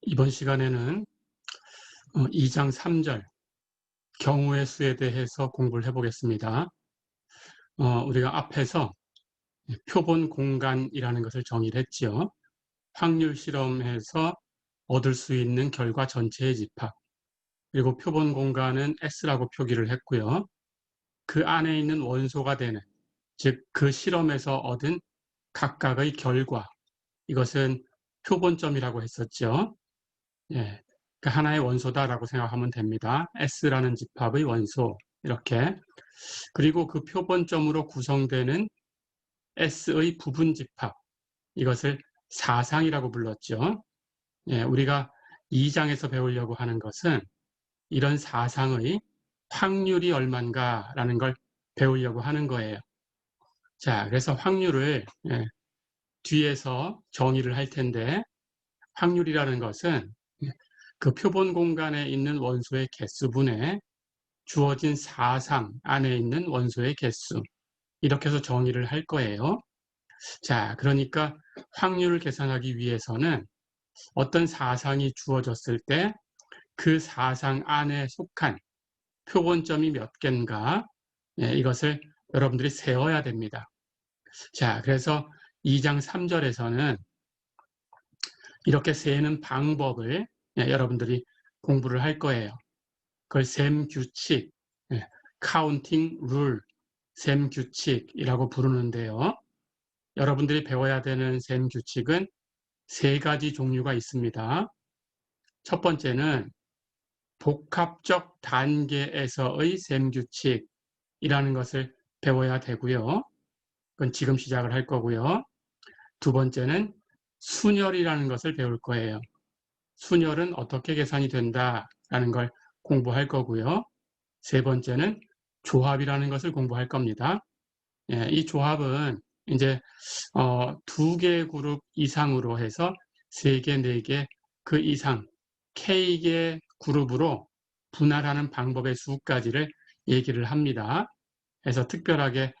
이번 시간에는 2장 3절 경우의 수에 대해서 공부를 해보겠습니다. 우리가 앞에서 표본 공간이라는 것을 정의를 했지요. 확률 실험에서 얻을 수 있는 결과 전체의 집합, 그리고 표본 공간은 S라고 표기를 했고요. 그 안에 있는 원소가 되는, 즉 그 실험에서 얻은 각각의 결과, 이것은 표본점이라고 했었죠. 예, 그 하나의 원소다라고 생각하면 됩니다. S라는 집합의 원소 이렇게. 그리고 그 표본점으로 구성되는 S의 부분 집합, 이것을 사상이라고 불렀죠. 예, 우리가 2장에서 배우려고 하는 것은 이런 사상의 확률이 얼만가라는 걸 배우려고 하는 거예요. 자, 그래서 확률을 뒤에서 정의를 할 텐데, 확률이라는 것은 그 표본 공간에 있는 원소의 개수분의 주어진 사상 안에 있는 원소의 개수, 이렇게 해서 정의를 할 거예요. 자, 그러니까 확률을 계산하기 위해서는 어떤 사상이 주어졌을 때 그 사상 안에 속한 표본점이 몇 개인가, 이것을 여러분들이 세어야 됩니다. 자, 그래서 2장 3절에서는 이렇게 세는 방법을 여러분들이 공부를 할 거예요. 그걸 셈 규칙, 카운팅 룰, 셈 규칙이라고 부르는데요. 여러분들이 배워야 되는 셈 규칙은 세 가지 종류가 있습니다. 첫 번째는 복합적 단계에서의 셈 규칙이라는 것을 배워야 되고요. 그건 지금 시작을 할 거고요. 두 번째는 순열이라는 것을 배울 거예요. 순열은 어떻게 계산이 된다라는 걸 공부할 거고요. 세 번째는 조합이라는 것을 공부할 겁니다. 이 조합은 이제 두 개 그룹 이상으로 해서 세 개, 네 개, 그 이상 K개 그룹으로 분할하는 방법의 수까지를 얘기를 합니다. 그래서 특별하게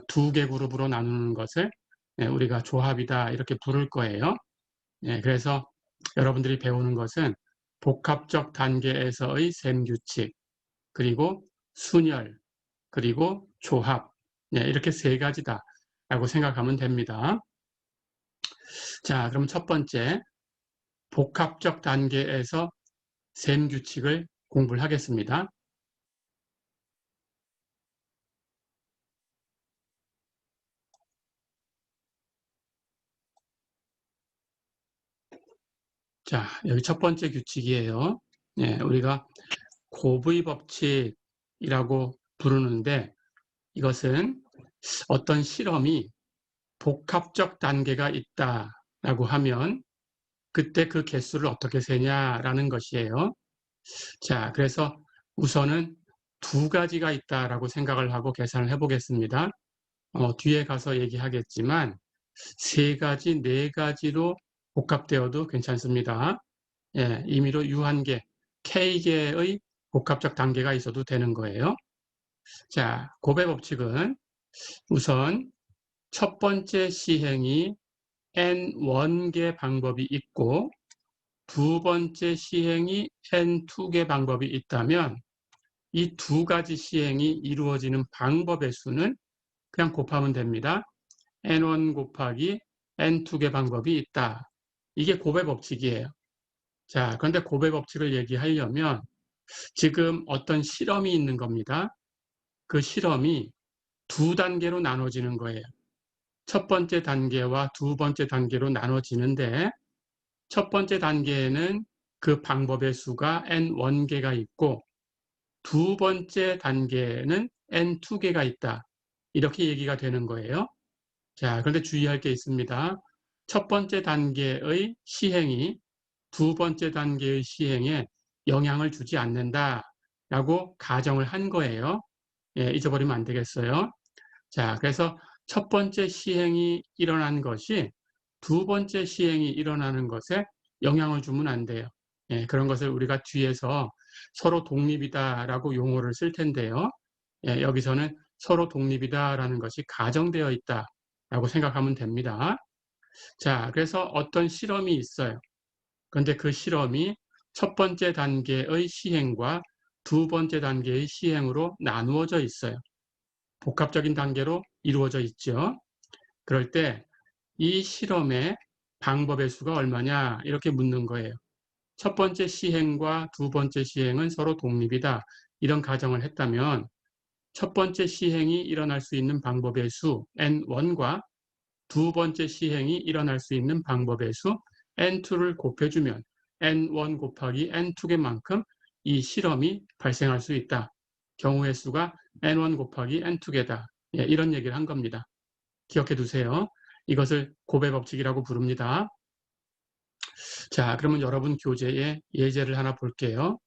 두 개 그룹으로 나누는 것을 우리가 조합이다 이렇게 부를 거예요. 그래서 여러분들이 배우는 것은 복합적 단계에서의 셈 규칙, 그리고 순열, 그리고 조합, 이렇게 세 가지다라고 생각하면 됩니다. 자, 그럼 첫 번째, 복합적 단계에서 셈 규칙을 공부를 하겠습니다. 자, 여기 첫 번째 규칙이에요. 우리가 곱의 법칙이라고 부르는데, 이것은 어떤 실험이 복합적 단계가 있다라고 하면 그때 그 개수를 어떻게 세냐라는 것이에요. 자, 그래서 우선은 두 가지가 있다라고 생각을 하고 계산을 해보겠습니다. 뒤에 가서 얘기하겠지만 세 가지, 네 가지로 복합되어도 괜찮습니다. 임의로 유한계, K계의 복합적 단계가 있어도 되는 거예요. 자, 곱의 법칙은 우선 첫 번째 시행이 N1개 방법이 있고 두 번째 시행이 N2개 방법이 있다면 이 두 가지 시행이 이루어지는 방법의 수는 그냥 곱하면 됩니다. N1 곱하기 N2개 방법이 있다. 이게 곱의 법칙이에요. 자, 그런데 곱의 법칙을 얘기하려면 지금 어떤 실험이 있는 겁니다. 그 실험이 두 단계로 나눠지는 거예요. 첫 번째 단계와 두 번째 단계로 나눠지는데 첫 번째 단계에는 그 방법의 수가 N1개가 있고 두 번째 단계에는 N2개가 있다. 이렇게 얘기가 되는 거예요. 자, 그런데 주의할 게 있습니다. 첫 번째 단계의 시행이 두 번째 단계의 시행에 영향을 주지 않는다라고 가정을 한 거예요. 잊어버리면 안 되겠어요. 자, 그래서 첫 번째 시행이 일어난 것이 두 번째 시행이 일어나는 것에 영향을 주면 안 돼요. 그런 것을 우리가 뒤에서 서로 독립이다라고 용어를 쓸 텐데요. 여기서는 서로 독립이다라는 것이 가정되어 있다라고 생각하면 됩니다. 자, 그래서 어떤 실험이 있어요. 그런데 그 실험이 첫 번째 단계의 시행과 두 번째 단계의 시행으로 나누어져 있어요. 복합적인 단계로 이루어져 있죠. 그럴 때 이 실험의 방법의 수가 얼마냐 이렇게 묻는 거예요. 첫 번째 시행과 두 번째 시행은 서로 독립이다. 이런 가정을 했다면 첫 번째 시행이 일어날 수 있는 방법의 수 N1과 두 번째 시행이 일어날 수 있는 방법의 수 N2를 곱해주면 N1 곱하기 N2개만큼 이 실험이 발생할 수 있다. 경우의 수가 N1 곱하기 N2개다. 예, 이런 얘기를 한 겁니다. 기억해 두세요. 이것을 곱의 법칙이라고 부릅니다. 자, 그러면 여러분 교재에 예제를 하나 볼게요.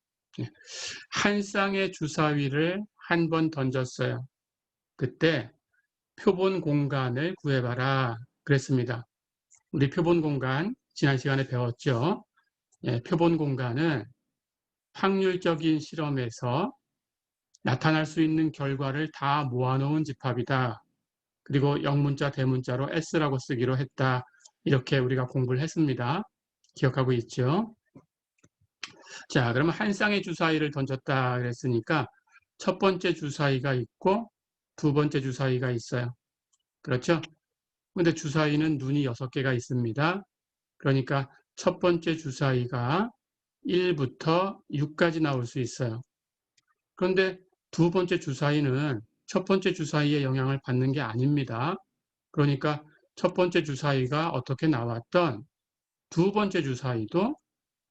한 쌍의 주사위를 한 번 던졌어요. 그때 표본 공간을 구해봐라 그랬습니다. 우리 표본 공간 지난 시간에 배웠죠. 예, 표본 공간은 확률적인 실험에서 나타날 수 있는 결과를 다 모아놓은 집합이다. 그리고 영문자, 대문자로 S라고 쓰기로 했다. 이렇게 우리가 공부를 했습니다. 기억하고 있죠? 자, 그러면 한 쌍의 주사위를 던졌다 그랬으니까 첫 번째 주사위가 있고 두 번째 주사위가 있어요. 그렇죠? 근데 주사위는 눈이 6개가 있습니다. 그러니까 첫 번째 주사위가 1부터 6까지 나올 수 있어요. 그런데 두 번째 주사위는 첫 번째 주사위의 영향을 받는 게 아닙니다. 그러니까 첫 번째 주사위가 어떻게 나왔던 두 번째 주사위도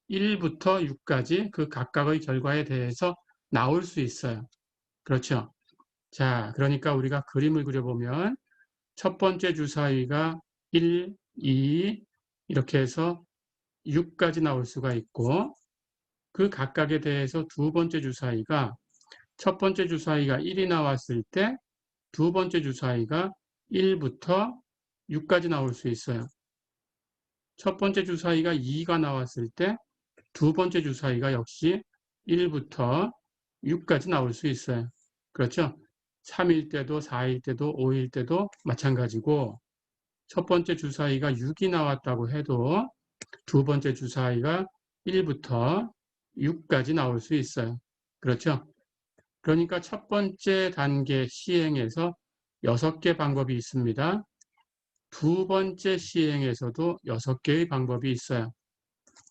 1부터 6까지 그 각각의 결과에 대해서 나올 수 있어요. 그렇죠? 자, 그러니까 우리가 그림을 그려보면 첫 번째 주사위가 1, 2 이렇게 해서 6까지 나올 수가 있고 그 각각에 대해서 두 번째 주사위가 첫 번째 주사위가 1이 나왔을 때 두 번째 주사위가 1부터 6까지 나올 수 있어요. 첫 번째 주사위가 2가 나왔을 때 두 번째 주사위가 역시 1부터 6까지 나올 수 있어요. 그렇죠? 3일 때도 4일 때도 5일 때도 마찬가지고 첫 번째 주사위가 6이 나왔다고 해도 두 번째 주사위가 1부터 6까지 나올 수 있어요. 그렇죠? 그러니까 첫 번째 단계 시행에서 6개 방법이 있습니다. 두 번째 시행에서도 6개의 방법이 있어요.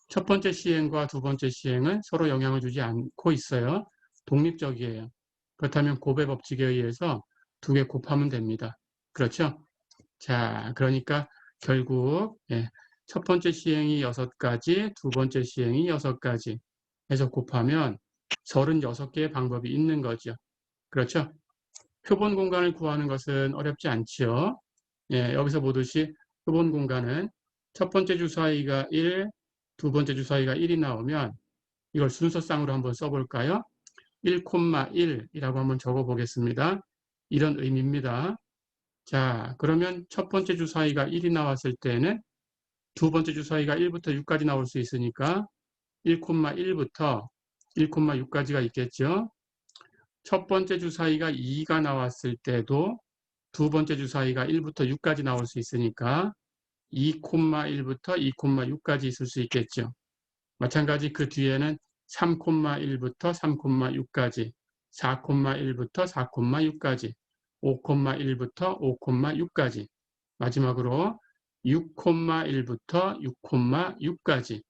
첫 번째 시행과 두 번째 시행은 서로 영향을 주지 않고 있어요. 독립적이에요. 그렇다면 곱의 법칙에 의해서 두 개 곱하면 됩니다. 그렇죠? 자, 그러니까 결국 첫 번째 시행이 6가지, 두 번째 시행이 6가지 해서 곱하면 36개의 방법이 있는 거죠. 그렇죠? 표본 공간을 구하는 것은 어렵지 않지요. 예, 여기서 보듯이 표본 공간은 첫 번째 주사위가 1, 두 번째 주사위가 1이 나오면 이걸 순서쌍으로 한번 써볼까요? 1,1이라고 한번 적어보겠습니다. 이런 의미입니다. 자, 그러면 첫 번째 주사위가 1이 나왔을 때는 두 번째 주사위가 1부터 6까지 나올 수 있으니까 1,1부터 1,6까지가 있겠죠. 첫 번째 주사위가 2가 나왔을 때도 두 번째 주사위가 1부터 6까지 나올 수 있으니까 2,1부터 2,6까지 있을 수 있겠죠. 마찬가지 그 뒤에는 3,1부터 3,6까지, 4,1부터 4,6까지, 5,1부터 5,6까지, 마지막으로 6,1부터 6,6까지.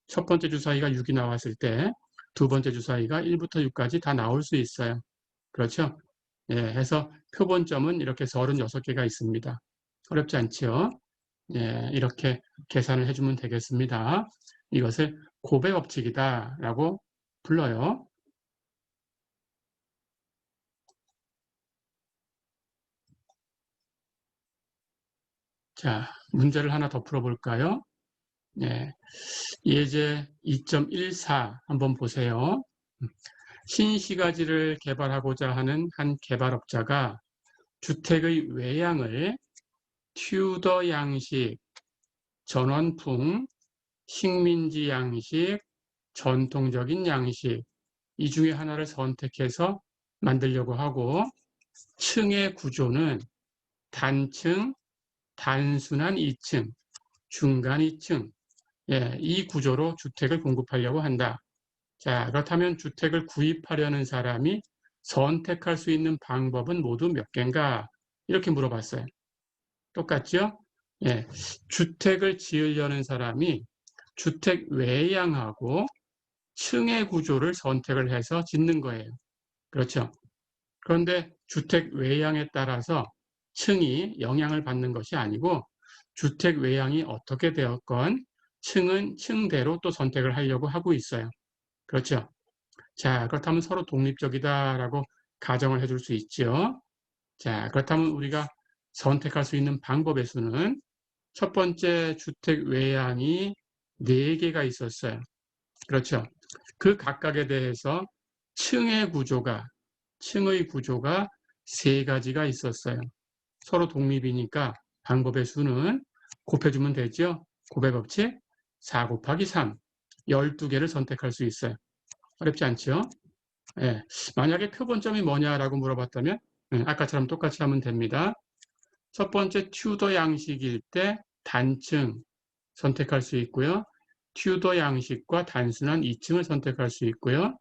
첫 번째 주사위가 6이 나왔을 때 두 번째 주사위가 1부터 6까지 다 나올 수 있어요. 그렇죠? 예, 해서 표본점은 이렇게 36개가 있습니다. 어렵지 않죠? 예, 이렇게 계산을 해주면 되겠습니다. 이것을 곱의 법칙이다 라고 불러요. 자, 문제를 하나 더 풀어볼까요? 예, 예제 2.14 한번 보세요. 신시가지를 개발하고자 하는 한 개발업자가 주택의 외양을 튜더 양식, 전원풍, 식민지 양식, 전통적인 양식 이 중에 하나를 선택해서 만들려고 하고 층의 구조는 단층, 단순한 2층, 중간 2층, 이 구조로 주택을 공급하려고 한다. 자, 그렇다면 주택을 구입하려는 사람이 선택할 수 있는 방법은 모두 몇 개인가? 이렇게 물어봤어요. 똑같죠? 예, 주택을 지으려는 사람이 주택 외양하고 층의 구조를 선택을 해서 짓는 거예요. 그렇죠? 그런데 주택 외양에 따라서 층이 영향을 받는 것이 아니고 주택 외양이 어떻게 되었건 층은 층대로 또 선택을 하려고 하고 있어요. 그렇죠? 자, 그렇다면 서로 독립적이다라고 가정을 해줄 수 있죠. 자, 그렇다면 우리가 선택할 수 있는 방법의 수는 첫 번째 주택 외양이 4개가 있었어요. 그렇죠. 그 각각에 대해서 층의 구조가 3가지가 있었어요. 서로 독립이니까 방법의 수는 곱해주면 되죠. 곱의 법칙 4 곱하기 3, 12개를 선택할 수 있어요. 어렵지 않죠? 예. 만약에 표본점이 뭐냐라고 물어봤다면 아까처럼 똑같이 하면 됩니다. 첫 번째 튜더 양식일 때 단층 선택할 수 있고요. 튜더 양식과 단순한 2층을 선택할 수 있고요.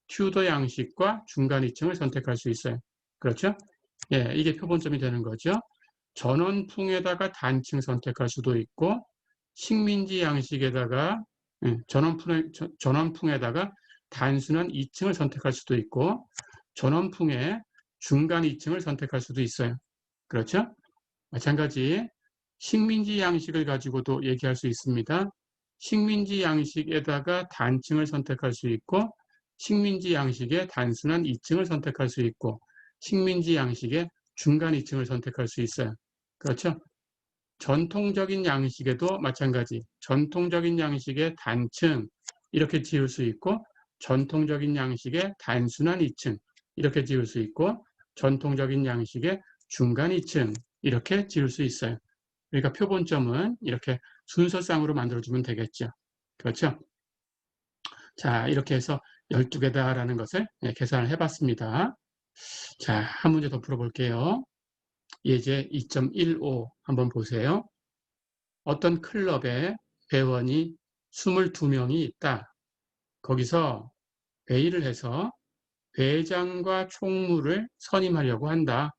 튜더 양식과 중간 2층을 선택할 수 있어요. 그렇죠? 예, 이게 표본점이 되는 거죠. 전원풍에다가 단층 선택할 수도 있고 식민지 양식에다가 전원풍에다가 단순한 2층을 선택할 수도 있고 전원풍에 중간 2층을 선택할 수도 있어요. 그렇죠? 마찬가지 식민지 양식을 가지고도 얘기할 수 있습니다. 식민지 양식에다가 단층을 선택할 수 있고 식민지 양식에 단순한 2층을 선택할 수 있고 식민지 양식에 중간 2층을 선택할 수 있어요. 그렇죠? 전통적인 양식에도 마찬가지 전통적인 양식에 단층 이렇게 지을 수 있고 전통적인 양식에 단순한 2층 이렇게 지을 수 있고 전통적인 양식에 중간 2층 이렇게 지을 수 있어요. 그러니까 표본점은 이렇게 순서상으로 만들어주면 되겠죠. 그렇죠? 자, 이렇게 해서 12개다라는 것을 계산을 해봤습니다. 자, 한 문제 더 풀어볼게요. 예제 2.15 한번 보세요. 어떤 클럽에 회원이 22명이 있다. 거기서 회의를 해서 회장과 총무를 선임하려고 한다.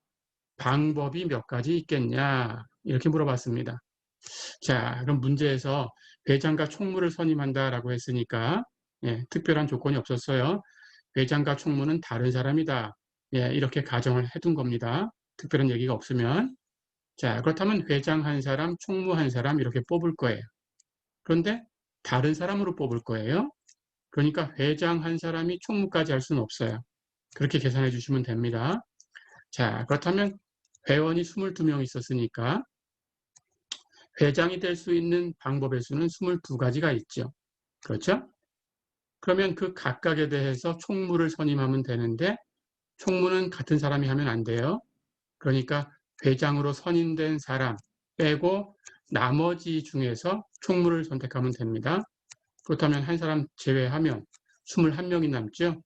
방법이 몇 가지 있겠냐? 이렇게 물어봤습니다. 자, 그럼 문제에서 회장과 총무를 선임한다라고 했으니까 특별한 조건이 없었어요. 회장과 총무는 다른 사람이다. 이렇게 가정을 해둔 겁니다. 특별한 얘기가 없으면. 자, 그렇다면 회장 한 사람, 총무 한 사람 이렇게 뽑을 거예요. 그런데 다른 사람으로 뽑을 거예요. 그러니까 회장 한 사람이 총무까지 할 수는 없어요. 그렇게 계산해 주시면 됩니다. 자, 그렇다면 회원이 22명 있었으니까 회장이 될 수 있는 방법의 수는 22가지가 있죠. 그렇죠? 그러면 그 각각에 대해서 총무를 선임하면 되는데 총무는 같은 사람이 하면 안 돼요. 그러니까 회장으로 선임된 사람 빼고 나머지 중에서 총무를 선택하면 됩니다. 그렇다면 한 사람 제외하면 21명이 남죠.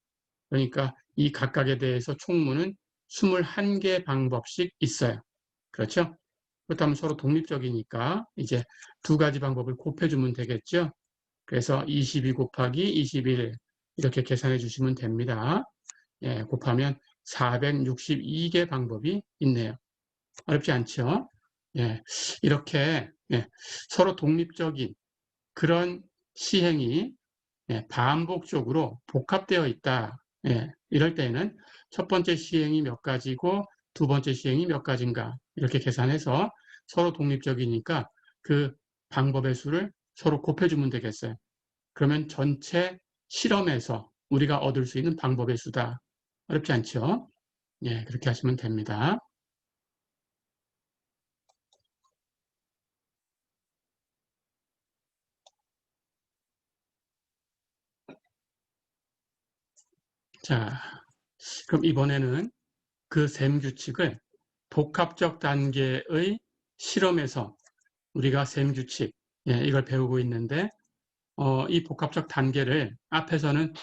그러니까 이 각각에 대해서 총무는 21개 방법씩 있어요. 그렇죠? 그렇다면 서로 독립적이니까 이제 2가지 방법을 곱해주면 되겠죠. 그래서 22 곱하기 21 이렇게 계산해 주시면 됩니다. 곱하면 462개 방법이 있네요. 어렵지 않죠? 이렇게 서로 독립적인 그런 시행이 반복적으로 복합되어 있다. 이럴 때에는 첫 번째 시행이 몇 가지고 두 번째 시행이 몇 가지인가 이렇게 계산해서 서로 독립적이니까 그 방법의 수를 서로 곱해주면 되겠어요. 그러면 전체 실험에서 우리가 얻을 수 있는 방법의 수다. 어렵지 않죠? 그렇게 하시면 됩니다. 자, 그럼 이번에는 그 셈 규칙을 복합적 단계의 실험에서 우리가 셈 규칙, 이걸 배우고 있는데, 이 복합적 단계를 앞에서는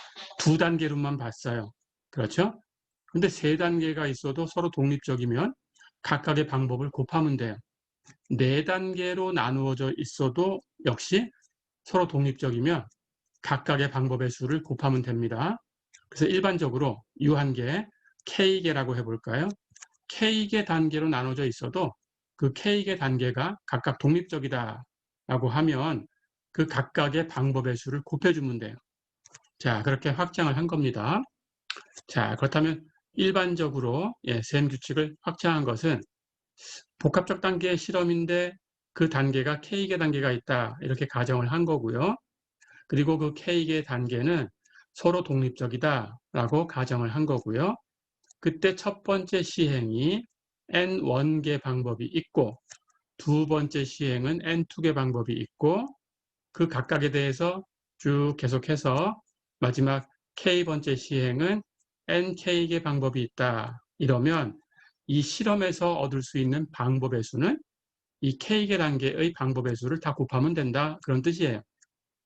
2단계로만 봤어요. 그렇죠? 근데 3단계가 있어도 서로 독립적이면 각각의 방법을 곱하면 돼요. 4단계로 나누어져 있어도 역시 서로 독립적이면 각각의 방법의 수를 곱하면 됩니다. 그래서 일반적으로 유한계, K계라고 해볼까요? K계 단계로 나눠져 있어도 그 K계 단계가 각각 독립적이다 라고 하면 그 각각의 방법의 수를 곱해주면 돼요. 자, 그렇게 확장을 한 겁니다. 자, 그렇다면 일반적으로 셈 규칙을 확장한 것은 복합적 단계의 실험인데 그 단계가 K계 단계가 있다 이렇게 가정을 한 거고요. 그리고 그 K계 단계는 서로 독립적이다 라고 가정을 한 거고요. 그때 첫 번째 시행이 N1개 방법이 있고 두 번째 시행은 N2개 방법이 있고 그 각각에 대해서 쭉 계속해서 마지막 K번째 시행은 NK개 방법이 있다. 이러면 이 실험에서 얻을 수 있는 방법의 수는 이 K개 단계의 방법의 수를 다 곱하면 된다. 그런 뜻이에요.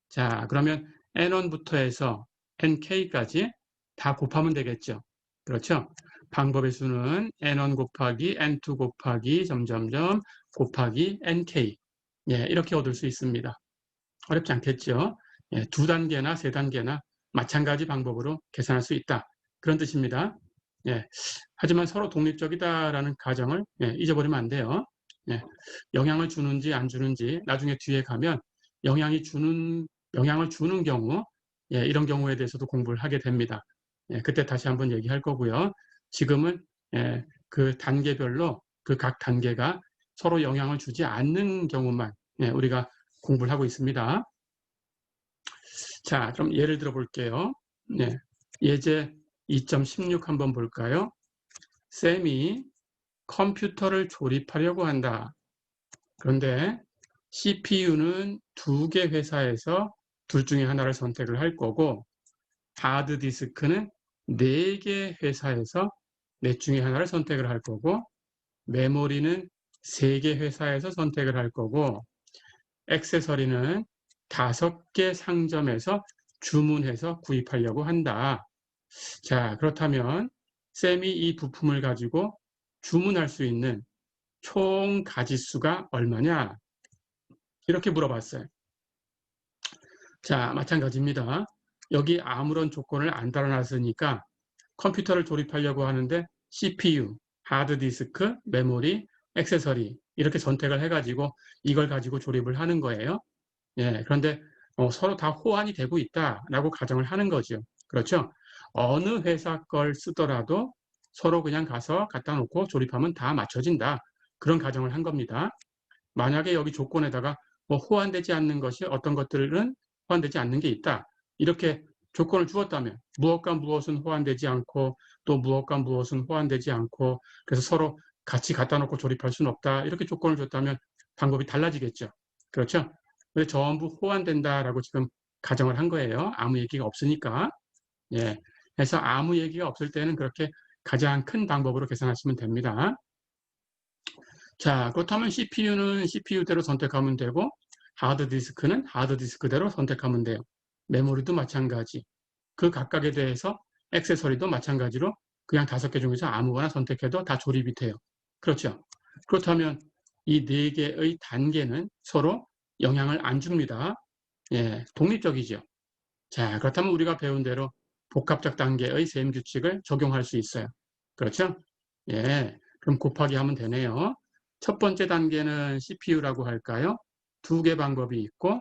자, 그러면 N1부터 해서 NK까지 다 곱하면 되겠죠. 그렇죠? 방법의 수는 N1 곱하기 N2 곱하기 점점점 곱하기 NK. 이렇게 얻을 수 있습니다. 어렵지 않겠죠? 두 단계나 세 단계나 마찬가지 방법으로 계산할 수 있다. 그런 뜻입니다. 하지만 서로 독립적이다라는 가정을 잊어버리면 안 돼요. 영향을 주는지 안 주는지 나중에 뒤에 가면 영향을 주는 경우 이런 경우에 대해서도 공부를 하게 됩니다. 그때 다시 한번 얘기할 거고요. 지금은 그 단계별로 그 각 단계가 서로 영향을 주지 않는 경우만 우리가 공부를 하고 있습니다. 자, 그럼 예를 들어 볼게요. 예제 2.16 한번 볼까요? 쌤이 컴퓨터를 조립하려고 한다. 그런데 CPU는 2개 회사에서 둘 중에 하나를 선택을 할 거고 하드디스크는 4개 회사에서 넷 중에 하나를 선택을 할 거고 메모리는 3개 회사에서 선택을 할 거고 액세서리는 5개 상점에서 주문해서 구입하려고 한다. 자, 그렇다면 쌤이 이 부품을 가지고 주문할 수 있는 총 가짓수가 얼마냐? 이렇게 물어봤어요. 자, 마찬가지입니다. 여기 아무런 조건을 안 달아놨으니까 컴퓨터를 조립하려고 하는데 CPU, 하드디스크, 메모리, 액세서리 이렇게 선택을 해가지고 이걸 가지고 조립을 하는 거예요. 그런데 서로 다 호환이 되고 있다라고 가정을 하는 거죠. 그렇죠? 어느 회사 걸 쓰더라도 서로 그냥 가서 갖다 놓고 조립하면 다 맞춰진다. 그런 가정을 한 겁니다. 만약에 여기 조건에다가 뭐 호환되지 않는 것이 어떤 것들은 호환되지 않는 게 있다. 이렇게 조건을 주었다면 무엇과 무엇은 호환되지 않고 또 무엇과 무엇은 호환되지 않고 그래서 서로 같이 갖다 놓고 조립할 수는 없다. 이렇게 조건을 줬다면 방법이 달라지겠죠. 그렇죠? 근데 전부 호환된다라고 지금 가정을 한 거예요. 아무 얘기가 없으니까. 그래서 아무 얘기가 없을 때는 그렇게 가장 큰 방법으로 계산하시면 됩니다. 자, 그렇다면 CPU는 CPU대로 선택하면 되고 하드디스크는 하드디스크대로 선택하면 돼요. 메모리도 마찬가지. 그 각각에 대해서 액세서리도 마찬가지로 그냥 5개 중에서 아무거나 선택해도 다 조립이 돼요. 그렇죠? 그렇다면 이 4개의 단계는 서로 영향을 안 줍니다. 독립적이죠. 자, 그렇다면 우리가 배운 대로 복합적 단계의 셈 규칙을 적용할 수 있어요. 그렇죠? 그럼 곱하기 하면 되네요. 첫 번째 단계는 CPU라고 할까요? 2개 방법이 있고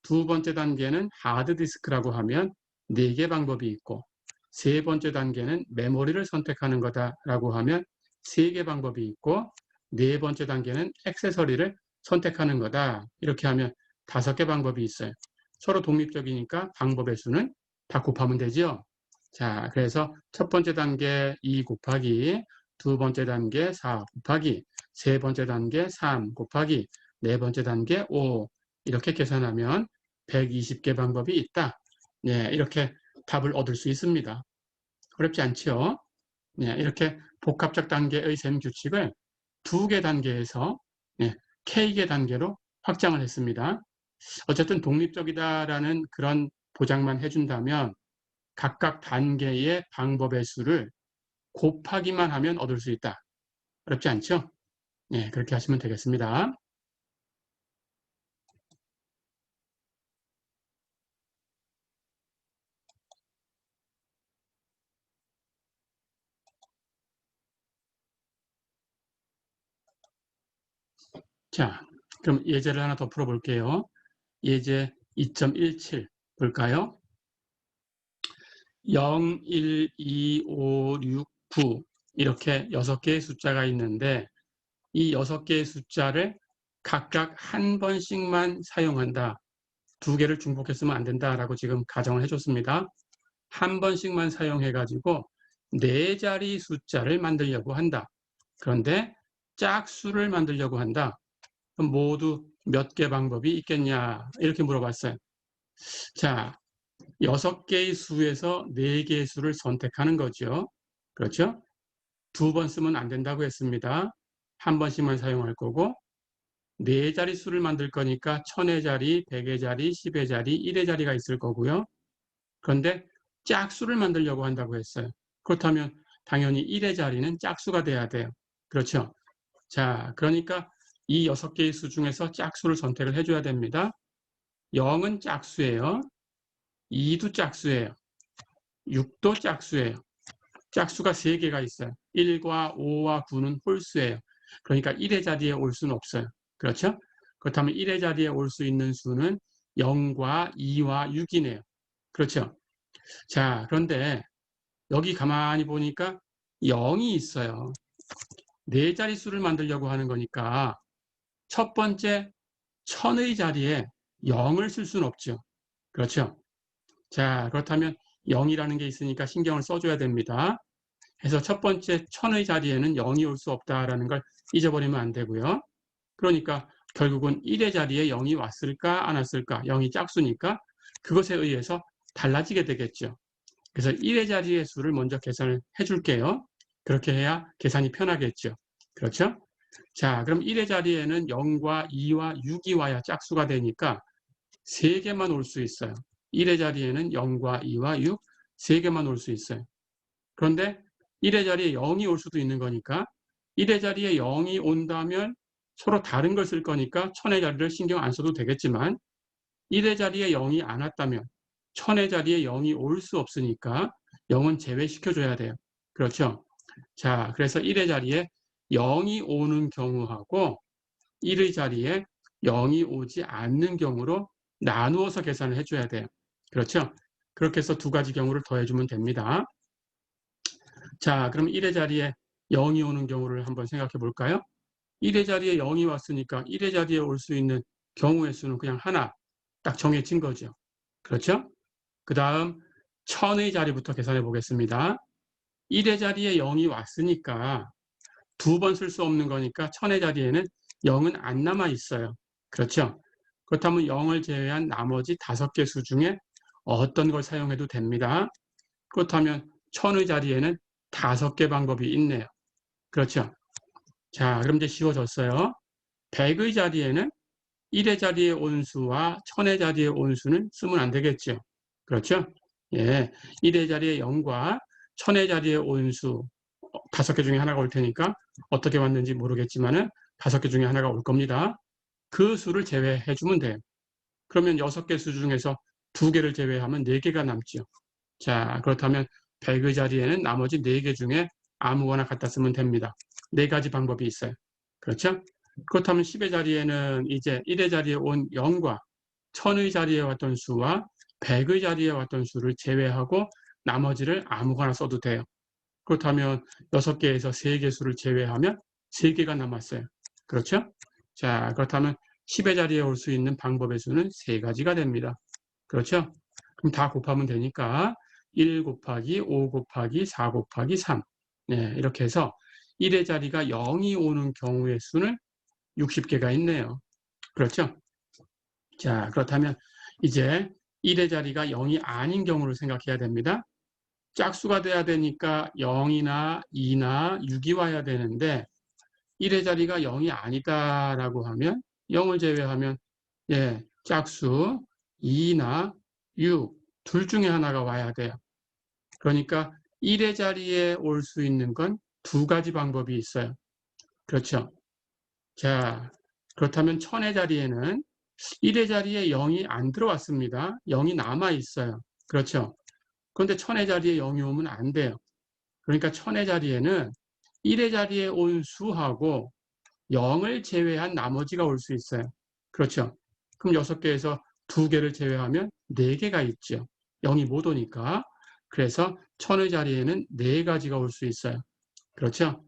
두 번째 단계는 하드디스크라고 하면 4개 방법이 있고 세 번째 단계는 메모리를 선택하는 거다라고 하면 3개 방법이 있고 네 번째 단계는 액세서리를 선택하는 거다. 이렇게 하면 5개 방법이 있어요. 서로 독립적이니까 방법의 수는 다 곱하면 되죠. 자, 그래서 첫 번째 단계 2 곱하기 두 번째 단계 4 곱하기 세 번째 단계 3 곱하기 네 번째 단계 5 이렇게 계산하면 120개 방법이 있다. 이렇게 답을 얻을 수 있습니다. 어렵지 않죠? 이렇게 복합적 단계의 셈 규칙을 2개 단계에서 K개 단계로 확장을 했습니다. 어쨌든 독립적이다라는 그런 보장만 해준다면 각각 단계의 방법의 수를 곱하기만 하면 얻을 수 있다. 어렵지 않죠? 그렇게 하시면 되겠습니다. 자, 그럼 예제를 하나 더 풀어볼게요. 예제 2.17 볼까요? 0, 1, 2, 5, 6, 9 이렇게 6개의 숫자가 있는데 이 6개의 숫자를 각각 한 번씩만 사용한다. 2개를 중복했으면 안 된다라고 지금 가정을 해줬습니다. 한 번씩만 사용해가지고 4자리 숫자를 만들려고 한다. 그런데 짝수를 만들려고 한다. 그럼 모두 몇 개 방법이 있겠냐? 이렇게 물어봤어요. 자, 6개의 수에서 4개의 수를 선택하는 거죠. 그렇죠? 2번 쓰면 안 된다고 했습니다. 한 번씩만 사용할 거고 4자리 수를 만들 거니까 1000의 자리, 100의 자리, 10의 자리, 1의 자리가 있을 거고요. 그런데 짝수를 만들려고 한다고 했어요. 그렇다면 당연히 1의 자리는 짝수가 돼야 돼요. 그렇죠? 자, 그러니까 이 6개의 수 중에서 짝수를 선택을 해줘야 됩니다. 0은 짝수예요. 2도 짝수예요. 6도 짝수예요. 짝수가 3개가 있어요. 1과 5와 9는 홀수예요. 그러니까 1의 자리에 올 수는 없어요. 그렇죠? 그렇다면 1의 자리에 올 수 있는 수는 0과 2와 6이네요. 그렇죠? 자, 그런데 여기 가만히 보니까 0이 있어요. 4자리 수를 만들려고 하는 거니까 첫 번째 1000의 자리에 0을 쓸 수는 없죠. 그렇죠? 자, 그렇다면 0이라는 게 있으니까 신경을 써줘야 됩니다. 그래서 첫 번째 1000의 자리에는 0이 올 수 없다라는 걸 잊어버리면 안 되고요. 그러니까 결국은 1의 자리에 0이 왔을까 안 왔을까? 0이 짝수니까 그것에 의해서 달라지게 되겠죠. 그래서 1의 자리의 수를 먼저 계산을 해줄게요. 그렇게 해야 계산이 편하겠죠. 그렇죠? 자, 그럼 1의 자리에는 0과 2와 6이 와야 짝수가 되니까 3개만 올 수 있어요. 1의 자리에는 0과 2와 6, 3개만 올 수 있어요. 그런데 1의 자리에 0이 올 수도 있는 거니까 1의 자리에 0이 온다면 서로 다른 걸 쓸 거니까 1000의 자리를 신경 안 써도 되겠지만 1의 자리에 0이 안 왔다면 1000의 자리에 0이 올 수 없으니까 0은 제외시켜줘야 돼요. 그렇죠? 자, 그래서 1의 자리에 0이 오는 경우하고 1의 자리에 0이 오지 않는 경우로 나누어서 계산을 해줘야 돼요. 그렇죠? 그렇게 해서 두 가지 경우를 더해주면 됩니다. 자, 그럼 1의 자리에 0이 오는 경우를 한번 생각해 볼까요? 1의 자리에 0이 왔으니까 1의 자리에 올 수 있는 경우의 수는 그냥 하나 딱 정해진 거죠. 그렇죠? 그 다음 1000의 자리부터 계산해 보겠습니다. 1의 자리에 0이 왔으니까 2번 쓸 수 없는 거니까 1000의 자리에는 0은 안 남아 있어요. 그렇죠? 그렇다면 0을 제외한 나머지 5개 수 중에 어떤 걸 사용해도 됩니다. 그렇다면 1000의 자리에는 5개 방법이 있네요. 그렇죠? 자, 그럼 이제 쉬워졌어요. 100의 자리에는 1의 자리에 온 수와 1000의 자리에 온 수는 쓰면 안 되겠죠. 그렇죠? 예, 1의 자리에 0과 1000의 자리에 온 수 5개 중에 하나가 올 테니까 어떻게 왔는지 모르겠지만은 5개 중에 하나가 올 겁니다. 그 수를 제외해 주면 돼요. 그러면 6개 수 중에서 2개를 제외하면 4개가 남죠. 자, 그렇다면 100의 자리에는 나머지 4개 중에 아무거나 갖다 쓰면 됩니다. 4가지 방법이 있어요. 그렇죠? 그렇다면 10의 자리에는 이제 1의 자리에 온 0과 1000의 자리에 왔던 수와 100의 자리에 왔던 수를 제외하고 나머지를 아무거나 써도 돼요. 그렇다면 6개에서 3개 수를 제외하면 3개가 남았어요. 그렇죠? 자, 그렇다면 10의 자리에 올 수 있는 방법의 수는 3가지가 됩니다. 그렇죠? 그럼 다 곱하면 되니까 1 곱하기 5 곱하기 4 곱하기 3 네, 이렇게 해서 1의 자리가 0이 오는 경우의 수는 60개가 있네요. 그렇죠? 자, 그렇다면 이제 1의 자리가 0이 아닌 경우를 생각해야 됩니다. 짝수가 돼야 되니까 0이나 2나 6이 와야 되는데 1의 자리가 0이 아니다라고 하면 0을 제외하면 예, 짝수 2나 6, 둘 중에 하나가 와야 돼요. 그러니까 1의 자리에 올 수 있는 건 2가지 방법이 있어요. 그렇죠? 자, 그렇다면 1000의 자리에는 1의 자리에 0이 안 들어왔습니다. 0이 남아 있어요. 그렇죠? 그런데 1000의 자리에 0이 오면 안 돼요. 그러니까 1000의 자리에는 1의 자리에 온 수하고 0을 제외한 나머지가 올 수 있어요. 그렇죠? 그럼 6개에서 2개를 제외하면 4개가 있죠. 0이 못 오니까. 그래서 1000의 자리에는 4가지가 올 수 있어요. 그렇죠?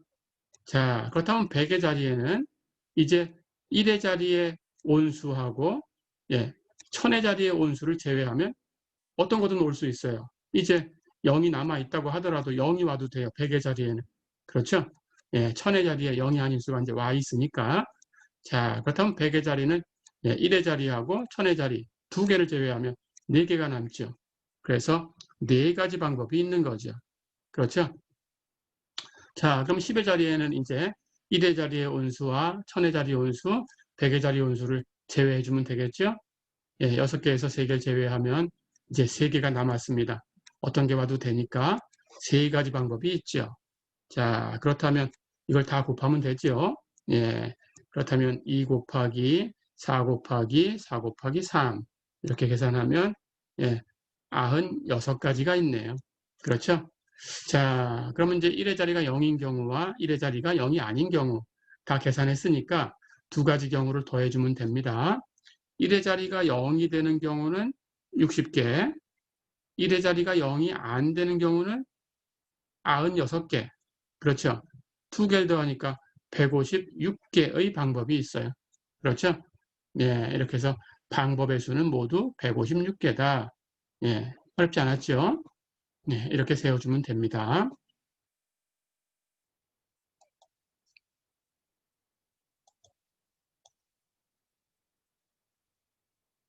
자, 그렇다면 100의 자리에는 이제 1의 자리에 온수하고 1000의 자리에 온수를 제외하면 어떤 것은 올 수 있어요. 이제 0이 남아있다고 하더라도 0이 와도 돼요. 100의 자리에는. 그렇죠? 1000의 자리에 0이 아닌 수가 이제 와 있으니까. 자, 그렇다면 100의 자리는 1의 자리하고 1000의 자리 2개를 제외하면 4개가 남죠. 그래서 4가지 방법이 있는 거죠. 그렇죠? 자, 그럼 10의 자리에는 이제 1의 자리의 온수와 1000의 자리의 온수, 100의 자리의 온수를 제외해 주면 되겠죠? 6개에서 3개를 제외하면 이제 3개가 남았습니다. 어떤 게 와도 되니까 3가지 방법이 있죠. 자, 그렇다면 이걸 다 곱하면 되죠. 그렇다면 2 곱하기 4 곱하기 4 곱하기 3 이렇게 계산하면 96가지가 있네요. 그렇죠? 자, 그러면 이제 1의 자리가 0인 경우와 1의 자리가 0이 아닌 경우 다 계산했으니까 2가지 경우를 더해주면 됩니다. 1의 자리가 0이 되는 경우는 60개, 1의 자리가 0이 안 되는 경우는 96개. 그렇죠? 2개를 더하니까 156개의 방법이 있어요. 그렇죠? 이렇게 해서 방법의 수는 모두 156개다. 어렵지 않았죠? 이렇게 세워주면 됩니다.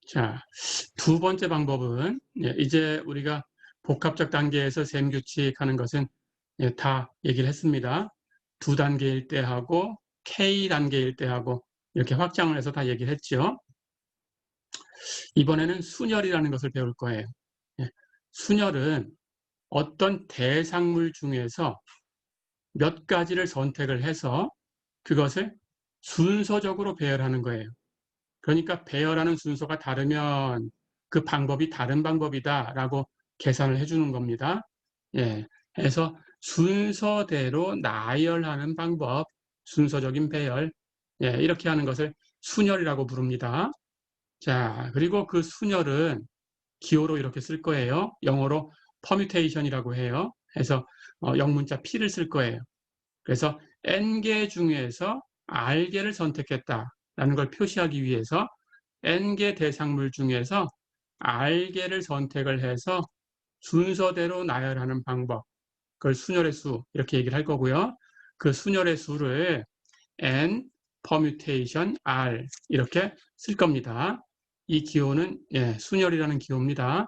자, 두 번째 방법은 이제 우리가 복합적 단계에서 셈 규칙하는 것은 다 얘기를 했습니다. 2단계일 때 하고 K단계일 때 하고 이렇게 확장을 해서 다 얘기를 했죠. 이번에는 순열이라는 것을 배울 거예요. 순열은 어떤 대상물 중에서 몇 가지를 선택을 해서 그것을 순서적으로 배열하는 거예요. 그러니까 배열하는 순서가 다르면 그 방법이 다른 방법이다라고 계산을 해주는 겁니다. 그래서 순서대로 나열하는 방법, 순서적인 배열, 이렇게 하는 것을 순열이라고 부릅니다. 자, 그리고 그 순열은 기호로 이렇게 쓸 거예요. 영어로 permutation이라고 해요. 해서 영문자 P를 쓸 거예요. 그래서 N개 중에서 R개를 선택했다라는 걸 표시하기 위해서 N개 대상물 중에서 R개를 선택을 해서 순서대로 나열하는 방법, 그걸 순열의 수 이렇게 얘기를 할 거고요. 그 순열의 수를 N permutation R 이렇게 쓸 겁니다. 이 기호는 순열이라는 기호입니다.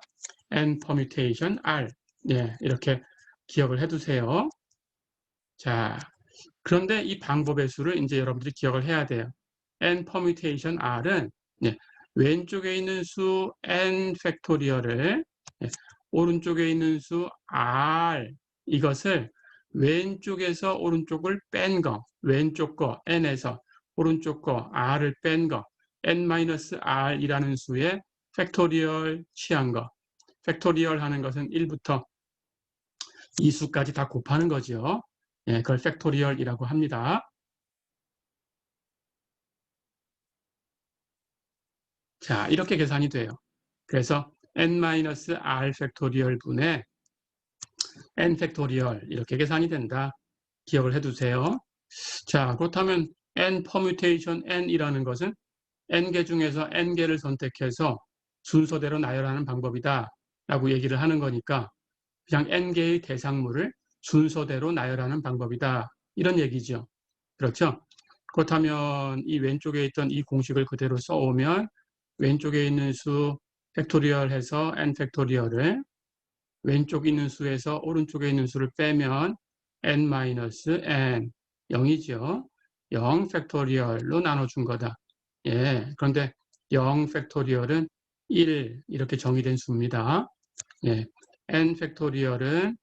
N permutation R 이렇게 기억을 해두세요. 자, 그런데 이 방법의 수를 이제 여러분들이 기억을 해야 돼요. N permutation R은 왼쪽에 있는 수 N 팩토리얼을 오른쪽에 있는 수 R 이것을 왼쪽에서 오른쪽을 뺀 거, 왼쪽 거 N에서 오른쪽 거 R을 뺀 거, N-R이라는 수의 팩토리얼 취한 거. 팩토리얼 하는 것은 1부터 2수까지 다 곱하는 거죠. 그걸 팩토리얼이라고 합니다. 자, 이렇게 계산이 돼요. 그래서 N-R 팩토리얼 분의 N 팩토리얼 이렇게 계산이 된다. 기억을 해두세요. 자, 그렇다면 N 퍼뮤테이션 N이라는 것은 N개 중에서 N개를 선택해서 순서대로 나열하는 방법이다 라고 얘기를 하는 거니까 그냥 N개의 대상물을 순서대로 나열하는 방법이다 이런 얘기죠. 그렇죠? 그렇다면 이 왼쪽에 있던 이 공식을 그대로 써오면 왼쪽에 있는 수 팩토리얼 해서 N 팩토리얼을 왼쪽에 있는 수에서 오른쪽에 있는 수를 빼면 N-N 0이죠. 0 팩토리얼로 나눠준 거다. 그런데 0 팩토리얼은 1 이렇게 정의된 수입니다. N 팩토리얼은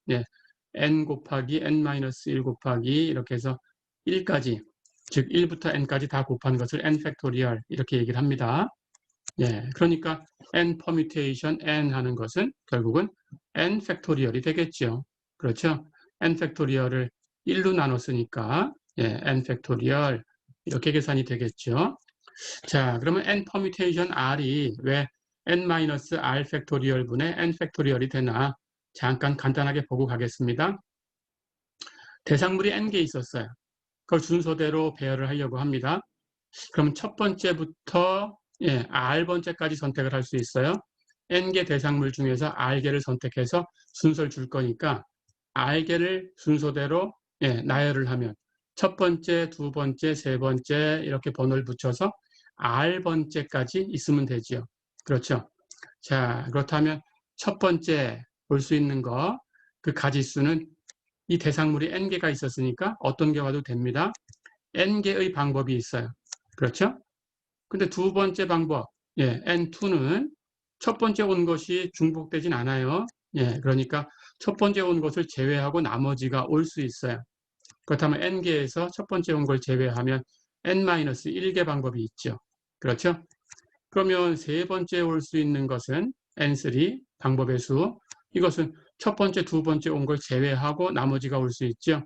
N 곱하기 N-1 곱하기 이렇게 해서 1까지 즉 1부터 N까지 다 곱한 것을 N 팩토리얼 이렇게 얘기를 합니다. 그러니까 N 퍼뮤테이션 N 하는 것은 결국은 N 팩토리얼이 되겠죠. 그렇죠? N 팩토리얼을 1로 나눴으니까 N 팩토리얼 이렇게 계산이 되겠죠. 자, 그러면 n 퍼뮤테이션 r이 왜 n-r 팩토리얼 분의 n 팩토리얼이 되나 잠깐 간단하게 보고 가겠습니다. 대상물이 n개 있었어요. 그걸 순서대로 배열을 하려고 합니다. 그럼 첫 번째부터 R번째까지 선택을 할 수 있어요. N개 대상물 중에서 R개를 선택해서 순서를 줄 거니까 R개를 순서대로 나열을 하면 첫 번째, 두 번째, 세 번째 이렇게 번호를 붙여서 R번째까지 있으면 되죠. 그렇죠. 자, 그렇다면 첫 번째 볼 수 있는 거, 그 가지수는 이 대상물이 N개가 있었으니까 어떤 게 와도 됩니다. N개의 방법이 있어요. 그렇죠? 근데 두 번째 방법, N2는 첫 번째 온 것이 중복되진 않아요. 그러니까 첫 번째 온 것을 제외하고 나머지가 올 수 있어요. 그렇다면 N개에서 첫 번째 온 걸 제외하면 N-1개 방법이 있죠. 그렇죠? 그러면 세 번째 올 수 있는 것은 N3 방법의 수. 이것은 첫 번째, 두 번째 온 걸 제외하고 나머지가 올 수 있죠.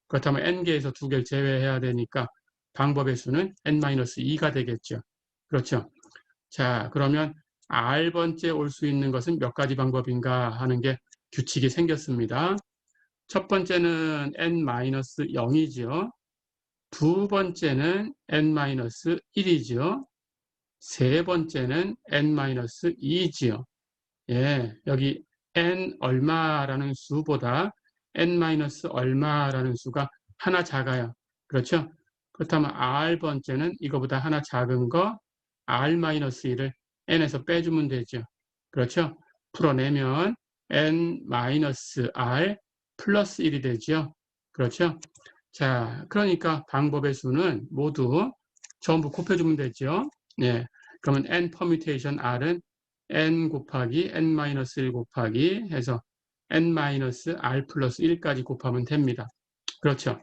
그렇다면 N개에서 두 개를 제외해야 되니까 방법의 수는 N-2가 되겠죠. 그렇죠. 자, 그러면 R번째 올 수 있는 것은 몇 가지 방법인가 하는 게 규칙이 생겼습니다. 첫 번째는 N-0이죠. 두 번째는 N-1이죠. 세 번째는 N-2지요. 여기 N 얼마라는 수보다 N- 얼마라는 수가 하나 작아요. 그렇죠? 그렇다면 R번째는 이거보다 하나 작은 거 R-1을 N에서 빼주면 되죠. 그렇죠? 풀어내면 N-R 플러스 1이 되죠. 그렇죠? 자, 그러니까 방법의 수는 모두 전부 곱해주면 되죠. 그러면 N 퍼뮤테이션 R은 N 곱하기 N-1 곱하기 해서 N-R 플러스 1까지 곱하면 됩니다. 그렇죠.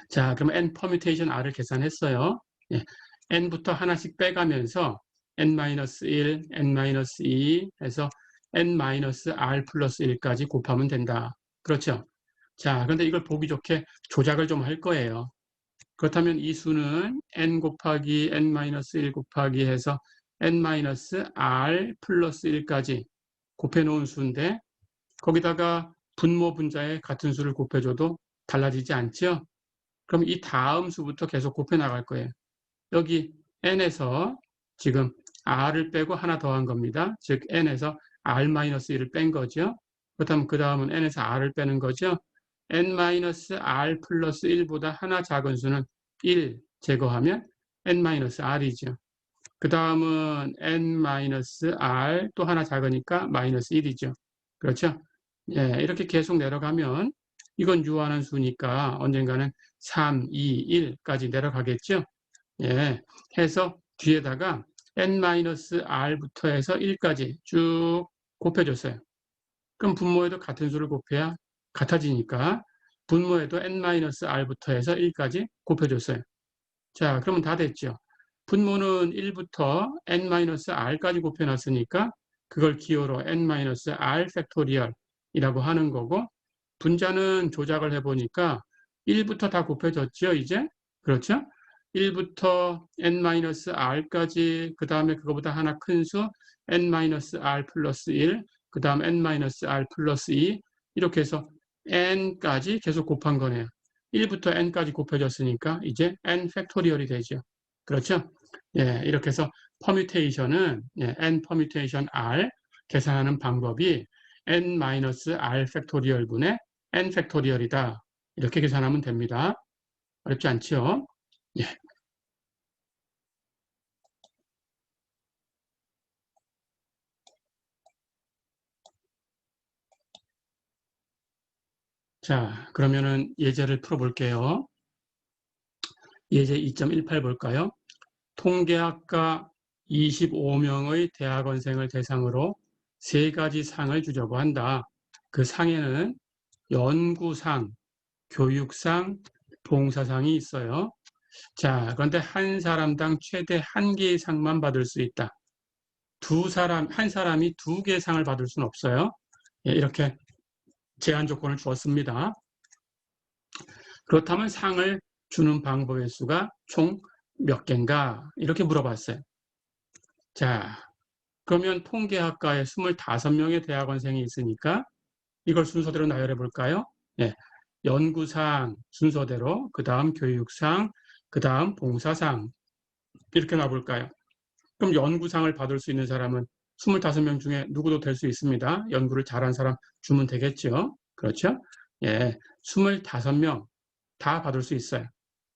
자, 그럼 N 퍼뮤테이션 R을 계산했어요. N부터 하나씩 빼가면서 N-1, N-2 해서 N-R 플러스 1까지 곱하면 된다. 그렇죠. 자, 그런데 이걸 보기 좋게 조작을 좀 할 거예요. 그렇다면 이 수는 N 곱하기 N-1 곱하기 해서 N-R 플러스 1까지 곱해 놓은 수인데 거기다가 분모 분자에 같은 수를 곱해줘도 달라지지 않죠? 그럼 이 다음 수부터 계속 곱해 나갈 거예요. 여기 N에서 지금 R을 빼고 하나 더한 겁니다. 즉 N에서 R-1을 뺀 거죠. 그렇다면 그 다음은 N에서 R을 빼는 거죠. N-R 플러스 1보다 하나 작은 수는 1 제거하면 N-R이죠. 그 다음은 N-R 또 하나 작으니까 마이너스 1이죠. 그렇죠? 이렇게 계속 내려가면 이건 유한한 수니까 언젠가는 3, 2, 1까지 내려가겠죠. 해서 뒤에다가 N-R부터 해서 1까지 쭉 곱해줬어요. 그럼 분모에도 같은 수를 곱해야 같아지니까 분모에도 N-R부터 해서 1까지 곱해줬어요. 자, 그러면 다 됐죠. 분모는 1부터 N-R까지 곱해놨으니까 그걸 기호로 N-R 팩토리얼이라고 하는 거고 분자는 조작을 해보니까 1부터 다 곱해졌죠, 이제? 그렇죠? 1부터 N-R까지 그 다음에 그거보다 하나 큰 수 N-R 플러스 1 그 다음 N-R 플러스 2 이렇게 해서 N까지 계속 곱한 거네요. 1부터 N까지 곱해졌으니까 이제 N 팩토리얼이 되죠. 그렇죠? 이렇게 해서 퍼뮤테이션은 N 퍼뮤테이션 R 계산하는 방법이 N-R 팩토리얼 분의 N 팩토리얼이다. 이렇게 계산하면 됩니다. 어렵지 않죠? 자, 그러면은 예제를 풀어볼게요. 예제 2.18 볼까요? 통계학과 25명의 대학원생을 대상으로 세 가지 상을 주려고 한다. 그 상에는 연구상, 교육상, 봉사상이 있어요. 자, 그런데 한 사람당 최대 한 개의 상만 받을 수 있다. 한 사람이 두 개의 상을 받을 수는 없어요. 이렇게 제한 조건을 주었습니다. 그렇다면 상을 주는 방법의 수가 총 몇 개인가? 이렇게 물어봤어요. 자, 그러면 통계학과에 25명의 대학원생이 있으니까 이걸 순서대로 나열해 볼까요? 네. 연구상 순서대로, 그 다음 교육상, 그 다음 봉사상 이렇게 놔볼까요? 그럼 연구상을 받을 수 있는 사람은 25명 중에 누구도 될 수 있습니다. 연구를 잘한 사람 주면 되겠죠. 그렇죠? 예, 25명 다 받을 수 있어요.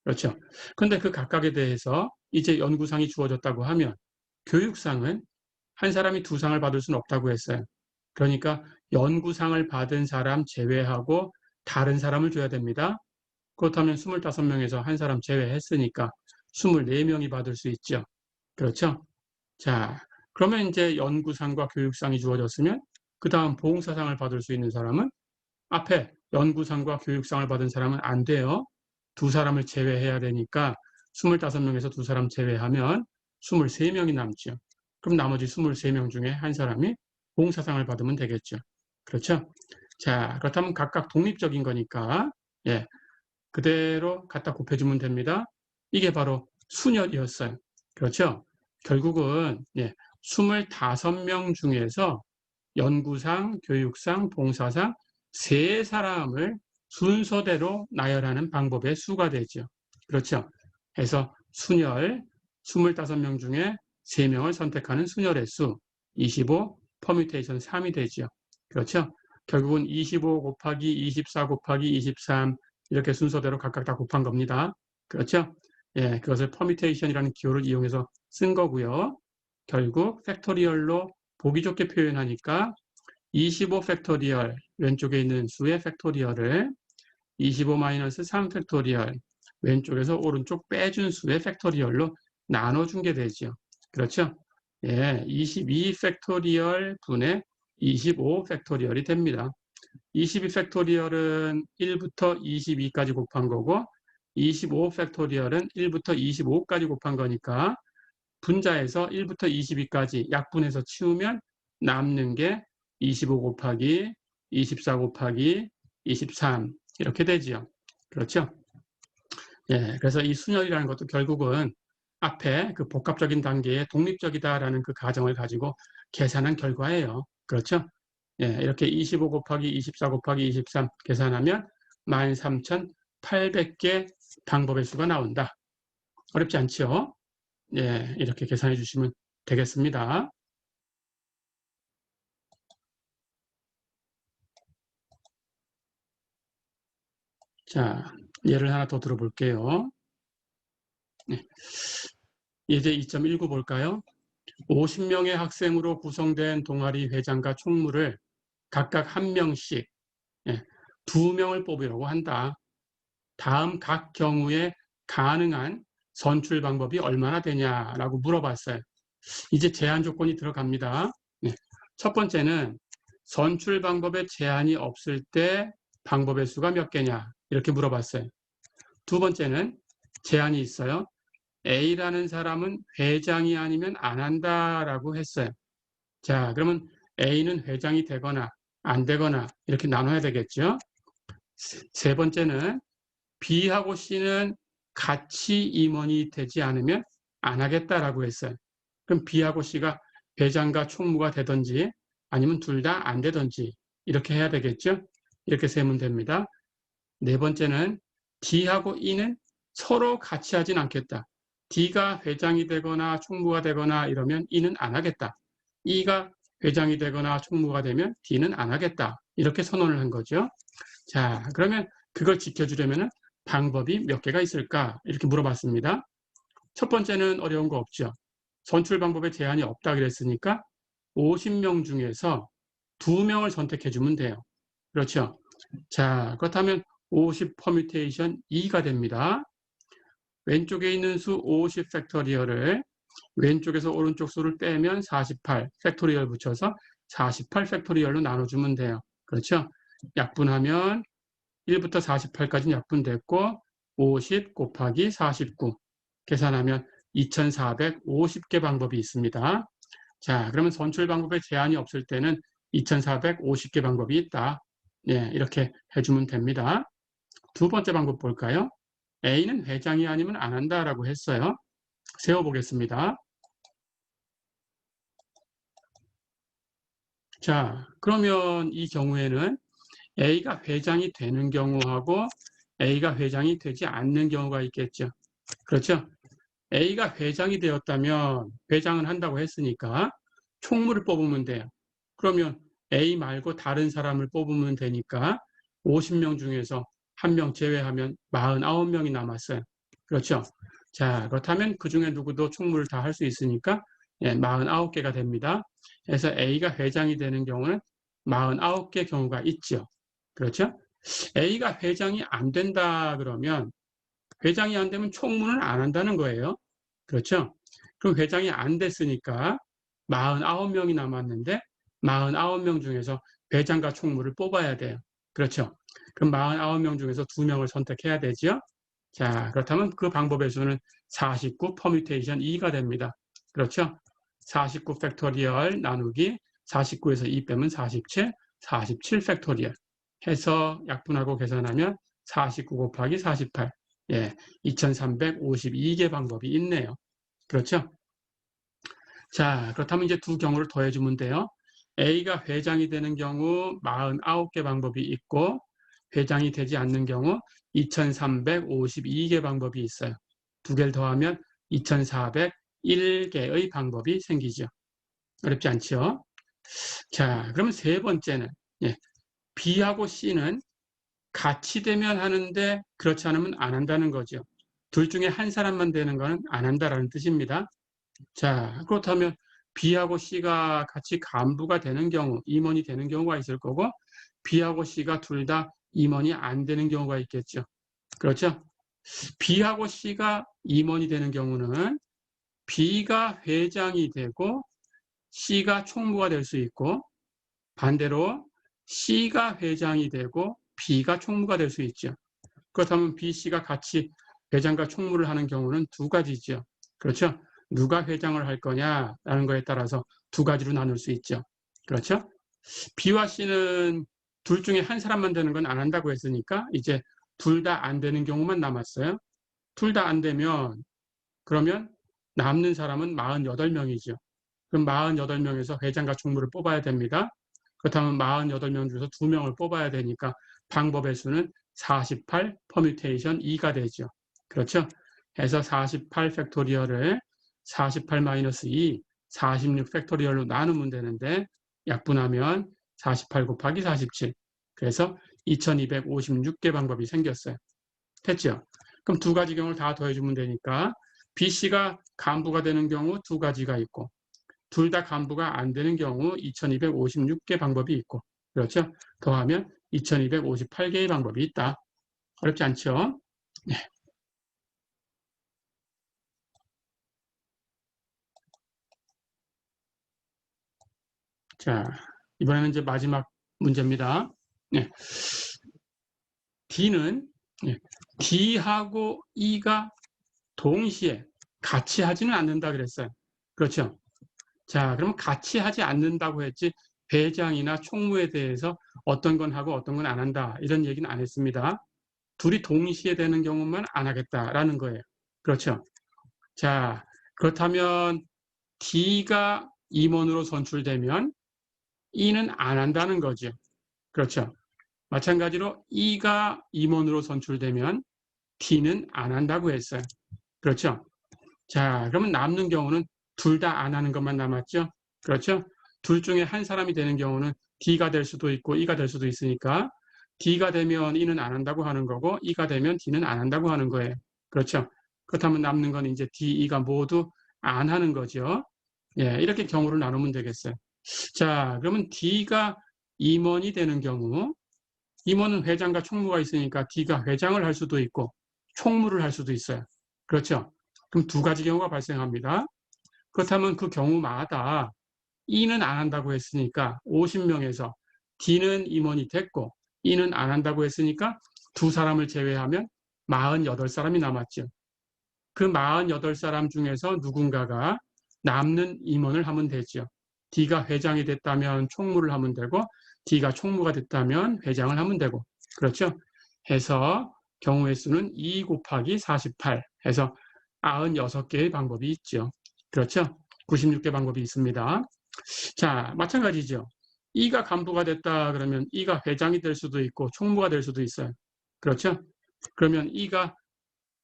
그렇죠. 그런데 그 각각에 대해서 이제 연구상이 주어졌다고 하면 교육상은 한 사람이 두 상을 받을 수는 없다고 했어요. 그러니까 연구상을 받은 사람 제외하고 다른 사람을 줘야 됩니다. 그렇다면 25명에서 한 사람 제외했으니까 24명이 받을 수 있죠. 그렇죠? 자, 그러면 이제 연구상과 교육상이 주어졌으면 그 다음 봉사상을 받을 수 있는 사람은 앞에 연구상과 교육상을 받은 사람은 안 돼요. 두 사람을 제외해야 되니까 25명에서 두 사람 제외하면 23명이 남죠. 그럼 나머지 23명 중에 한 사람이 봉사상을 받으면 되겠죠. 그렇죠? 자, 그렇다면 각각 독립적인 거니까 예, 그대로 갖다 곱해주면 됩니다. 이게 바로 순열이었어요. 그렇죠? 결국은 예, 25명 중에서 연구상, 교육상, 봉사상 세 사람을 순서대로 나열하는 방법의 수가 되죠. 그렇죠? 해서 순열, 25명 중에 3명을 선택하는 순열의 수, 25, 퍼뮤테이션 3이 되죠. 그렇죠? 결국은 25 곱하기 24 곱하기 23 이렇게 순서대로 각각 다 곱한 겁니다. 그렇죠? 예, 그것을 퍼뮤테이션이라는 기호를 이용해서 쓴 거고요. 결국 팩토리얼로 보기 좋게 표현하니까 25 팩토리얼 왼쪽에 있는 수의 팩토리얼을 25-3 팩토리얼 왼쪽에서 오른쪽 빼준 수의 팩토리얼로 나눠준 게 되죠. 그렇죠? 예, 22 팩토리얼 분의 25 팩토리얼이 됩니다. 22 팩토리얼은 1부터 22까지 곱한 거고 25 팩토리얼은 1부터 25까지 곱한 거니까 분자에서 1부터 22까지 약분해서 치우면 남는 게 25 곱하기 24 곱하기 23 이렇게 되지요. 그렇죠? 예, 그래서 이 순열이라는 것도 결국은 앞에 그 복합적인 단계에 독립적이다라는 그 가정을 가지고 계산한 결과예요. 그렇죠? 예, 이렇게 25 곱하기 24 곱하기 23 계산하면 13,800개 방법의 수가 나온다. 어렵지 않죠? 예, 이렇게 계산해 주시면 되겠습니다. 자, 예를 하나 더 들어볼게요. 네. 예제 2.19 볼까요? 50명의 학생으로 구성된 동아리 회장과 총무를 각각 1명씩 2명을 뽑으려고 한다. 다음 각 경우에 가능한 선출 방법이 얼마나 되냐라고 물어봤어요. 이제 제한 조건이 들어갑니다. 네. 첫 번째는 선출 방법에 제한이 없을 때 방법의 수가 몇 개냐 이렇게 물어봤어요. 두 번째는 제한이 있어요. A라는 사람은 회장이 아니면 안 한다라고 했어요. 자, 그러면 A는 회장이 되거나 안 되거나 이렇게 나눠야 되겠죠. 세 번째는 B하고 C는 같이 임원이 되지 않으면 안 하겠다라고 했어요. 그럼 B하고 C가 회장과 총무가 되든지 아니면 둘 다 안 되든지 이렇게 해야 되겠죠. 이렇게 세면 됩니다. 네 번째는 D하고 E는 서로 같이 하진 않겠다. D가 회장이 되거나 총무가 되거나 이러면 E는 안 하겠다. E가 회장이 되거나 총무가 되면 D는 안 하겠다. 이렇게 선언을 한 거죠. 자, 그러면 그걸 지켜주려면 방법이 몇 개가 있을까? 이렇게 물어봤습니다. 첫 번째는 어려운 거 없죠. 선출 방법에 제한이 없다 그랬으니까 50명 중에서 2명을 선택해 주면 돼요. 그렇죠? 자, 그렇다면 50 퍼뮤테이션 2가 됩니다. 왼쪽에 있는 수 50 팩토리얼을 왼쪽에서 오른쪽 수를 빼면 48 팩토리얼 붙여서 48 팩토리얼로 나눠주면 돼요. 그렇죠? 약분하면 1부터 48까지 약분됐고 50 곱하기 49 계산하면 2450개 방법이 있습니다. 자, 그러면 선출 방법에 제한이 없을 때는 2450개 방법이 있다. 예, 이렇게 해주면 됩니다. 두 번째 방법 볼까요? A는 회장이 아니면 안 한다라고 했어요. 세워보겠습니다. 자, 그러면 이 경우에는 A가 회장이 되는 경우하고 A가 회장이 되지 않는 경우가 있겠죠. 그렇죠? A가 회장이 되었다면 회장은 한다고 했으니까 총무를 뽑으면 돼요. 그러면 A 말고 다른 사람을 뽑으면 되니까 50명 중에서 1명 제외하면 49명이 남았어요. 그렇죠? 자, 그렇다면 그 중에 누구도 총무를 다 할 수 있으니까 49개가 됩니다. 그래서 A가 회장이 되는 경우는 49개 경우가 있죠. 그렇죠? A가 회장이 안 된다 그러면 회장이 안 되면 총무는 안 한다는 거예요. 그렇죠? 그럼 회장이 안 됐으니까 49명이 남았는데 49명 중에서 회장과 총무를 뽑아야 돼요. 그렇죠? 그럼 49명 중에서 2명을 선택해야 되죠. 자, 그렇다면 그 방법의 수는 49 퍼뮤테이션 2가 됩니다. 그렇죠? 49 팩토리얼 나누기 49에서 2 빼면 47, 47 팩토리얼 해서 약분하고 계산하면 49 곱하기 48, 2352개 방법이 있네요. 그렇죠? 자, 그렇다면 이제 두 경우를 더해주면 돼요. A가 회장이 되는 경우 49개 방법이 있고 회장이 되지 않는 경우 2352개 방법이 있어요. 두 개를 더하면 2401개의 방법이 생기죠. 어렵지 않죠? 자, 그러면 세 번째는 B하고 C는 같이 되면 하는데 그렇지 않으면 안 한다는 거죠. 둘 중에 한 사람만 되는 거는 안 한다라는 뜻입니다. 자, 그렇다면 B하고 C가 같이 간부가 되는 경우, 임원이 되는 경우가 있을 거고 B하고 C가 둘 다 임원이 안 되는 경우가 있겠죠. 그렇죠? B하고 C가 임원이 되는 경우는 B가 회장이 되고 C가 총무가 될 수 있고 반대로 C가 회장이 되고 B가 총무가 될 수 있죠. 그렇다면 B, C가 같이 회장과 총무를 하는 경우는 두 가지죠. 그렇죠? 누가 회장을 할 거냐라는 거에 따라서 두 가지로 나눌 수 있죠. 그렇죠? B와 C는 둘 중에 한 사람만 되는 건 안 한다고 했으니까 이제 둘 다 안 되는 경우만 남았어요. 둘 다 안 되면 그러면 남는 사람은 48명이죠. 그럼 48명에서 회장과 총무를 뽑아야 됩니다. 그렇다면 48명 중에서 2명을 뽑아야 되니까 방법의 수는 48 퍼뮤테이션 2가 되죠. 그렇죠? 해서 48 팩토리얼을 48-2, 46 팩토리얼로 나누면 되는데 약분하면 48 곱하기 47. 그래서 2256개 방법이 생겼어요. 됐죠? 그럼 두 가지 경우를 다 더해주면 되니까 BC가 간부가 되는 경우 두 가지가 있고 둘 다 간부가 안 되는 경우 2256개 방법이 있고 그렇죠? 더하면 2258개의 방법이 있다. 어렵지 않죠? 네. 자, 이번에는 이제 마지막 문제입니다. 네. D는 D하고 E가 동시에 같이 하지는 않는다 그랬어요. 그렇죠? 자, 그러면 같이 하지 않는다고 했지 회장이나 총무에 대해서 어떤 건 하고 어떤 건 안 한다 이런 얘기는 안 했습니다. 둘이 동시에 되는 경우만 안 하겠다라는 거예요. 그렇죠? 자, 그렇다면 D가 임원으로 선출되면 E는 안 한다는 거죠. 그렇죠? 마찬가지로 E가 임원으로 선출되면 D는 안 한다고 했어요. 그렇죠? 자, 그러면 남는 경우는 둘 다 안 하는 것만 남았죠? 그렇죠? 둘 중에 한 사람이 되는 경우는 D가 될 수도 있고 E가 될 수도 있으니까 D가 되면 E는 안 한다고 하는 거고 E가 되면 D는 안 한다고 하는 거예요. 그렇죠? 그렇다면 남는 건 이제 D, E가 모두 안 하는 거죠. 이렇게 경우를 나누면 되겠어요. 자, 그러면 D가 임원이 되는 경우 임원은 회장과 총무가 있으니까 D가 회장을 할 수도 있고 총무를 할 수도 있어요. 그렇죠? 그럼 두 가지 경우가 발생합니다. 그렇다면 그 경우마다 E는 안 한다고 했으니까 50명에서 D는 임원이 됐고 E는 안 한다고 했으니까 두 사람을 제외하면 48사람이 남았죠. 그 48사람 중에서 누군가가 남는 임원을 하면 되죠. D가 회장이 됐다면 총무를 하면 되고 D가 총무가 됐다면 회장을 하면 되고 그렇죠? 해서 경우의 수는 2 곱하기 48 해서 96개의 방법이 있죠. 그렇죠? 96개 방법이 있습니다. 자, 마찬가지죠. E가 간부가 됐다 그러면 E가 회장이 될 수도 있고 총무가 될 수도 있어요. 그렇죠? 그러면 E가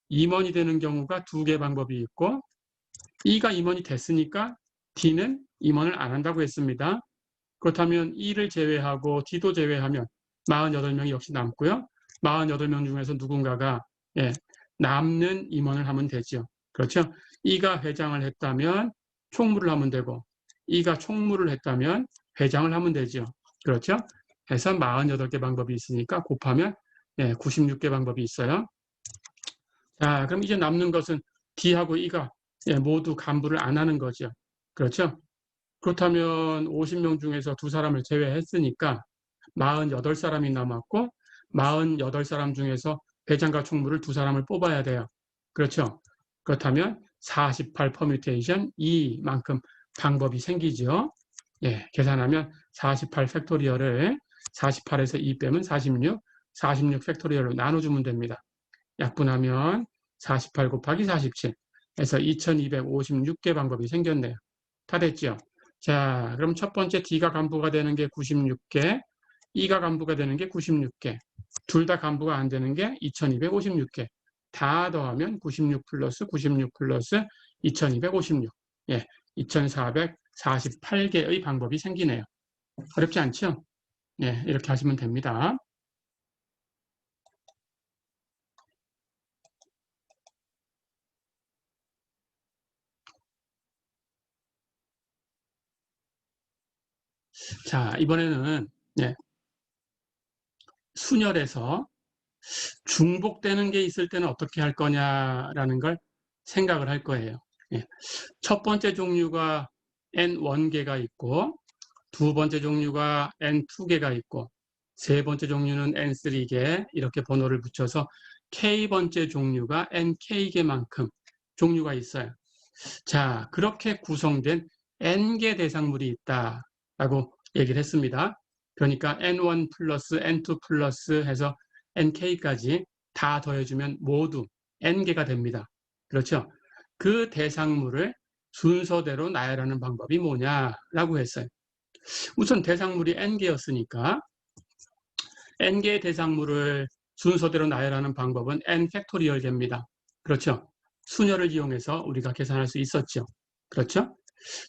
임원이 되는 경우가 2개 방법이 있고 E가 임원이 됐으니까 D는 임원을 안 한다고 했습니다. 그렇다면 E를 제외하고 D도 제외하면 48명이 역시 남고요. 48명 중에서 누군가가 남는 임원을 하면 되죠. 그렇죠? E가 회장을 했다면 총무를 하면 되고 E가 총무를 했다면 회장을 하면 되죠. 그렇죠? 해서 48개 방법이 있으니까 곱하면 96개 방법이 있어요. 자, 그럼 이제 남는 것은 D하고 E가 모두 간부를 안 하는 거죠. 그렇죠? 그렇다면 50명 중에서 2사람을 제외했으니까 48사람이 남았고 48사람 중에서 회장과 총무를 2사람을 뽑아야 돼요. 그렇죠? 그렇다면 48 퍼뮤테이션 2만큼 방법이 생기죠. 계산하면 48 팩토리얼을 48에서 2 빼면 46, 46 팩토리얼로 나눠주면 됩니다. 약분하면 48 곱하기 47 해서 2256개 방법이 생겼네요. 다 됐죠? 자, 그럼 첫 번째 D가 간부가 되는 게 96개, E가 간부가 되는 게 96개, 둘 다 간부가 안 되는 게 2256개. 다 더하면 96 플러스 96 플러스 2256. 2448개의 방법이 생기네요. 어렵지 않죠? 이렇게 하시면 됩니다. 자, 이번에는 순열에서 중복되는 게 있을 때는 어떻게 할 거냐라는 걸 생각을 할 거예요. 첫 번째 종류가 N1개가 있고 두 번째 종류가 N2개가 있고 세 번째 종류는 N3개 이렇게 번호를 붙여서 K번째 종류가 NK개만큼 종류가 있어요. 자, 그렇게 구성된 N개 대상물이 있다라고 얘기를 했습니다. 그러니까 N1 플러스 N2 플러스 해서 NK까지 다 더해주면 모두 N개가 됩니다. 그렇죠? 그 대상물을 순서대로 나열하는 방법이 뭐냐라고 했어요. 우선 대상물이 N개였으니까 N개의 대상물을 순서대로 나열하는 방법은 N 팩토리얼 개입니다. 그렇죠? 순열을 이용해서 우리가 계산할 수 있었죠. 그렇죠?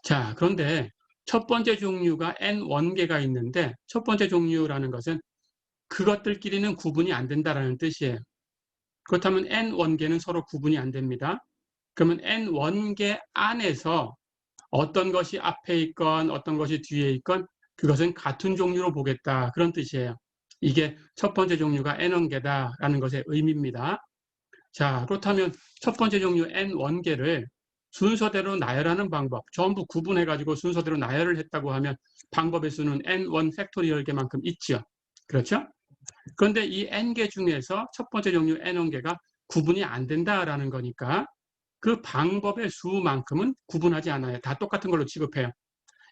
자, 그런데 첫 번째 종류가 N1개가 있는데 첫 번째 종류라는 것은 그것들끼리는 구분이 안 된다는 뜻이에요. 그렇다면 N1개는 서로 구분이 안 됩니다. 그러면 N1개 안에서 어떤 것이 앞에 있건 어떤 것이 뒤에 있건 그것은 같은 종류로 보겠다. 그런 뜻이에요. 이게 첫 번째 종류가 N1개다라는 것의 의미입니다. 자, 그렇다면 첫 번째 종류 N1개를 순서대로 나열하는 방법, 전부 구분해가지고 순서대로 나열을 했다고 하면 방법의 수는 N1 팩토리얼 개만큼 있죠. 그렇죠? 그런데 이 N개 중에서 첫 번째 종류 N1개가 구분이 안 된다라는 거니까 그 방법의 수만큼은 구분하지 않아요. 다 똑같은 걸로 취급해요.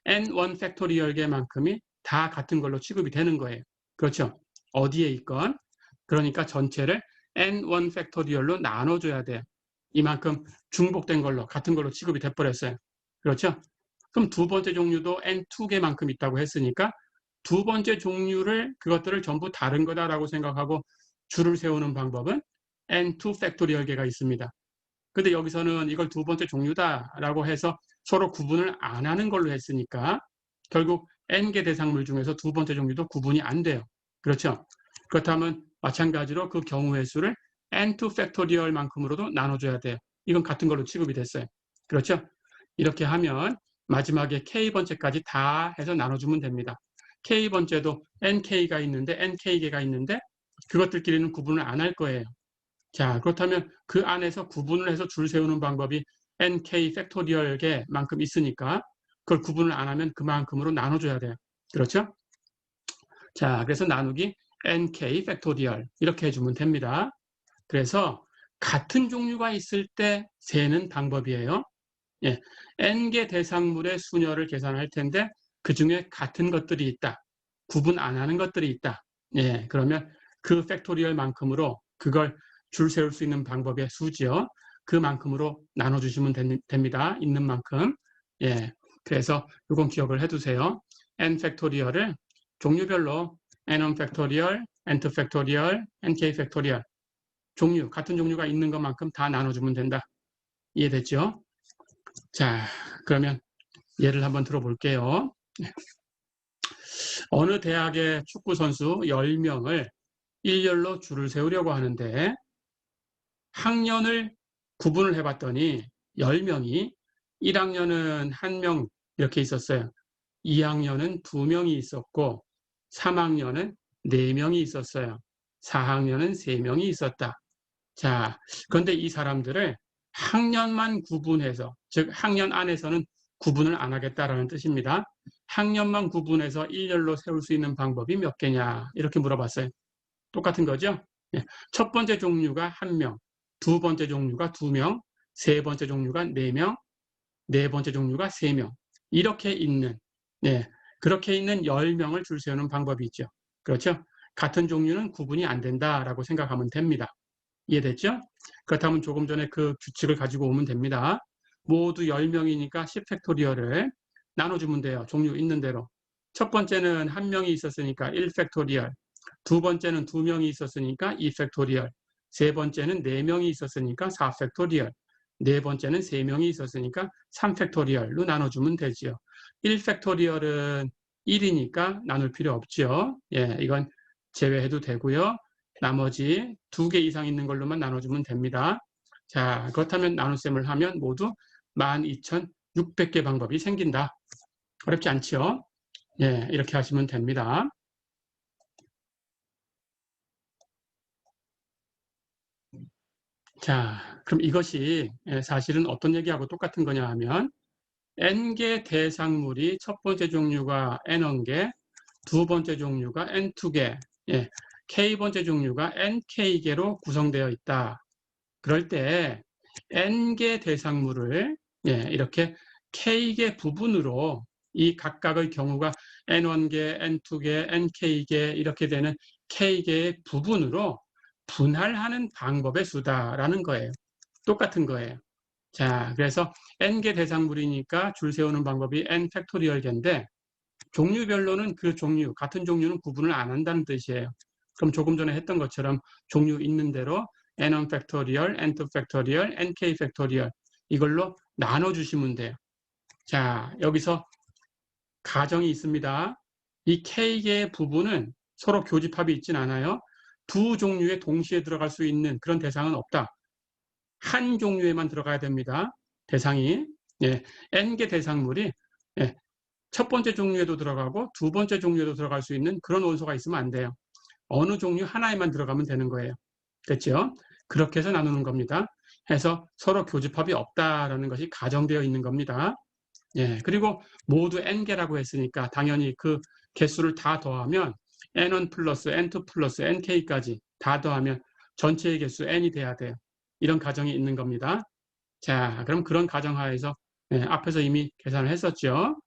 N1 팩토리얼 개만큼이 다 같은 걸로 취급이 되는 거예요. 그렇죠? 어디에 있건. 그러니까 전체를 N1 팩토리얼로 나눠줘야 돼요. 이만큼 중복된 걸로 같은 걸로 취급이 돼버렸어요. 그렇죠? 그럼 두 번째 종류도 N2개만큼 있다고 했으니까 두 번째 종류를 그것들을 전부 다른 거다라고 생각하고 줄을 세우는 방법은 N2 팩토리얼 개가 있습니다. 근데 여기서는 이걸 두 번째 종류다라고 해서 서로 구분을 안 하는 걸로 했으니까 결국 N개 대상물 중에서 두 번째 종류도 구분이 안 돼요. 그렇죠? 그렇다면 마찬가지로 그 경우의 수를 N2 팩토리얼만큼으로도 나눠줘야 돼요. 이건 같은 걸로 취급이 됐어요. 그렇죠? 이렇게 하면 마지막에 K번째까지 다 해서 나눠주면 됩니다. K번째도 NK가 있는데 NK개가 있는데 그것들끼리는 구분을 안 할 거예요. 자, 그렇다면 그 안에서 구분을 해서 줄 세우는 방법이 NK 팩토리얼 개만큼 있으니까 그걸 구분을 안 하면 그만큼으로 나눠줘야 돼요. 그렇죠? 자, 그래서 나누기 NK 팩토리얼 이렇게 해주면 됩니다. 그래서 같은 종류가 있을 때 세는 방법이에요. N개 대상물의 순열을 계산할 텐데 그 중에 같은 것들이 있다. 구분 안 하는 것들이 있다. 그러면 그 팩토리얼만큼으로 그걸 줄 세울 수 있는 방법의 수지요. 그만큼으로 나눠주시면 됩니다. 있는 만큼. 예. 그래서 이건 기억을 해두세요. n 팩토리얼을 종류별로 n1 팩토리얼, n2 팩토리얼, nk 팩토리얼 종류, 같은 종류가 있는 것만큼 다 나눠주면 된다. 이해됐죠? 자, 그러면 예를 한번 들어볼게요. 어느 대학의 축구선수 10명을 일렬로 줄을 세우려고 하는데 학년을 구분을 해봤더니 10명이 1학년은 1명 이렇게 있었어요. 2학년은 2명이 있었고 3학년은 4명이 있었어요. 4학년은 3명이 있었다. 자, 그런데 이 사람들을 학년만 구분해서, 즉 학년 안에서는 구분을 안 하겠다라는 뜻입니다. 학년만 구분해서 일렬로 세울 수 있는 방법이 몇 개냐 이렇게 물어봤어요. 똑같은 거죠? 첫 번째 종류가 1명, 두 번째 종류가 2명, 세 번째 종류가 4명, 네 번째 종류가 3명 이렇게 있는 그렇게 있는 10명을 줄 세우는 방법이 있죠. 그렇죠? 같은 종류는 구분이 안 된다라고 생각하면 됩니다. 이해됐죠? 그렇다면 조금 전에 그 규칙을 가지고 오면 됩니다. 모두 10명이니까 10팩토리얼을 나눠주면 돼요. 종류 있는 대로. 첫 번째는 1명이 있었으니까 1팩토리얼, 두 번째는 2명이 있었으니까 2팩토리얼, 세 번째는 4명이 있었으니까 4팩토리얼, 네 번째는 3명이 있었으니까 3팩토리얼로 나눠주면 되죠. 1팩토리얼은 1이니까 나눌 필요 없죠. 예, 이건 제외해도 되고요. 나머지 2개 이상 있는 걸로만 나눠주면 됩니다. 자, 그렇다면 나눗셈을 하면 모두 12,600개 방법이 생긴다. 어렵지 않죠? 예, 이렇게 하시면 됩니다. 자, 그럼 이것이 사실은 어떤 얘기하고 똑같은 거냐 하면 n개 대상물이 첫 번째 종류가 n1개, 두 번째 종류가 n2개, k번째 종류가 nk개로 구성되어 있다. 그럴 때 n개 대상물을 이렇게 k개 부분으로 이 각각의 경우가 n1개, n2개, nk개 이렇게 되는 k개의 부분으로 분할하는 방법의 수다라는 거예요. 똑같은 거예요. 자, 그래서 n개 대상물이니까 줄 세우는 방법이 n 팩토리얼 개인데 종류별로는 그 종류, 같은 종류는 구분을 안 한다는 뜻이에요. 그럼 조금 전에 했던 것처럼 종류 있는 대로 n1 팩토리얼, n2 팩토리얼, nk 팩토리얼 이걸로 나눠주시면 돼요. 자, 여기서 가정이 있습니다. 이 k개의 부분은 서로 교집합이 있진 않아요. 두 종류에 동시에 들어갈 수 있는 그런 대상은 없다. 한 종류에만 들어가야 됩니다. 대상이. n개 대상물이 첫 번째 종류에도 들어가고 두 번째 종류에도 들어갈 수 있는 그런 원소가 있으면 안 돼요. 어느 종류 하나에만 들어가면 되는 거예요. 됐죠? 그렇게 해서 나누는 겁니다. 해서 서로 교집합이 없다라는 것이 가정되어 있는 겁니다. 그리고 모두 n개라고 했으니까 당연히 그 개수를 다 더하면 n1 플러스 n2 플러스 nk까지 다 더하면 전체의 개수 n이 돼야 돼요. 이런 가정이 있는 겁니다. 자, 그럼 그런 가정하에서 앞에서 이미 계산을 했었죠.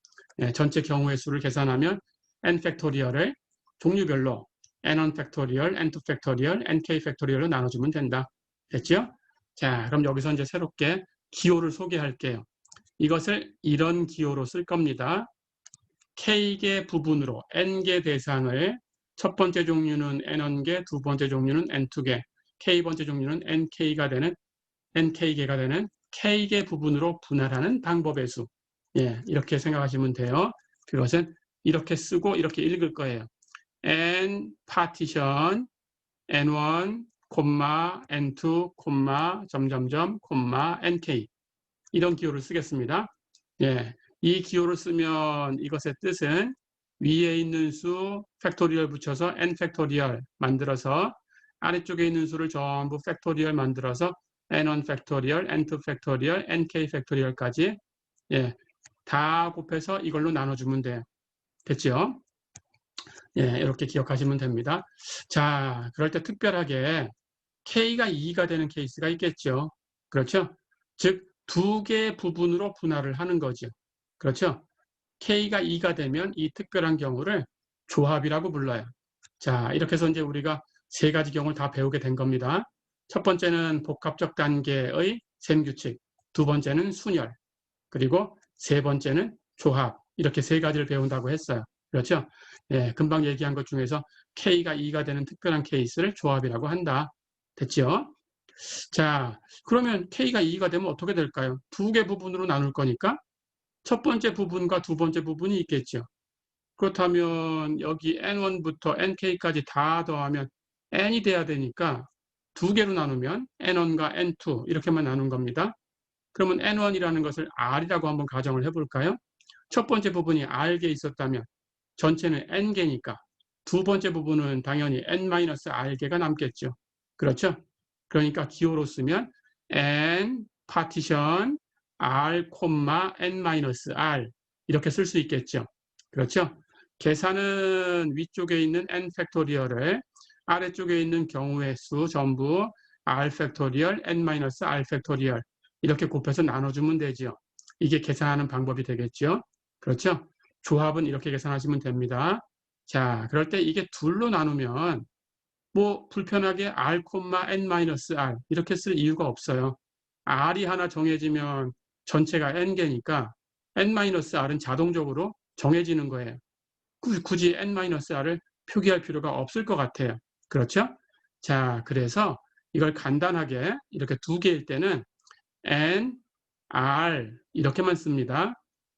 전체 경우의 수를 계산하면 n 팩토리얼을 종류별로 n1 팩토리얼, n2 팩토리얼, nk 팩토리얼로 나눠주면 된다. 됐죠? 자, 그럼 여기서 이제 새롭게 기호를 소개할게요. 이것을 이런 기호로 쓸 겁니다. k개 부분으로 n개 대상을 첫 번째 종류는 n1개, 두 번째 종류는 n2개, k번째 종류는 nk가 되는 nk개가 되는 k개 부분으로 분할하는 방법의 수. 이렇게 생각하시면 돼요. 그것은 이렇게 쓰고 이렇게 읽을 거예요. n 파티션 n1, n2, 점점점, nk 이런 기호를 쓰겠습니다. 이 기호를 쓰면 이것의 뜻은 위에 있는 수 팩토리얼 붙여서 n 팩토리얼 만들어서 아래쪽에 있는 수를 전부 팩토리얼 만들어서 n1 팩토리얼, n2 팩토리얼, nk 팩토리얼까지 다 곱해서 이걸로 나눠주면 돼요. 됐죠? 이렇게 기억하시면 됩니다. 자, 그럴 때 특별하게 k가 2가 되는 케이스가 있겠죠. 그렇죠? 즉, 두 개의 부분으로 분할을 하는 거죠. 그렇죠? k가 2가 되면 이 특별한 경우를 조합이라고 불러요. 자, 이렇게 해서 이제 우리가 세 가지 경우를 다 배우게 된 겁니다. 첫 번째는 복합적 단계의 셈규칙, 두 번째는 순열, 그리고 세 번째는 조합. 이렇게 세 가지를 배운다고 했어요. 그렇죠? 예, 금방 얘기한 것 중에서 K가 2가 되는 특별한 케이스를 조합이라고 한다. 됐죠? 자, 그러면 K가 2가 되면 어떻게 될까요? 두 개 부분으로 나눌 거니까 첫 번째 부분과 두 번째 부분이 있겠죠. 그렇다면 여기 N1부터 NK까지 다 더하면 N이 돼야 되니까 두 개로 나누면 N1과 N2 이렇게만 나눈 겁니다. 그러면 N1이라는 것을 R이라고 한번 가정을 해볼까요? 첫 번째 부분이 R개 있었다면 전체는 N개니까 두 번째 부분은 당연히 N-R개가 남겠죠. 그렇죠? 그러니까 기호로 쓰면 N 파티션 R, N-R 이렇게 쓸 수 있겠죠. 그렇죠? 계산은 위쪽에 있는 N 팩토리얼을 아래쪽에 있는 경우의 수 전부 R 팩토리얼, N-R 팩토리얼 이렇게 곱해서 나눠주면 되죠. 이게 계산하는 방법이 되겠죠. 그렇죠? 조합은 이렇게 계산하시면 됩니다. 자, 그럴 때 이게 둘로 나누면 뭐 불편하게 R, N-R 이렇게 쓸 이유가 없어요. R이 하나 정해지면 전체가 N개니까 N-R은 자동적으로 정해지는 거예요. 굳이 N-R을 표기할 필요가 없을 것 같아요. 그렇죠? 자, 그래서 이걸 간단하게 이렇게 두 개일 때는 N, R 이렇게만 씁니다.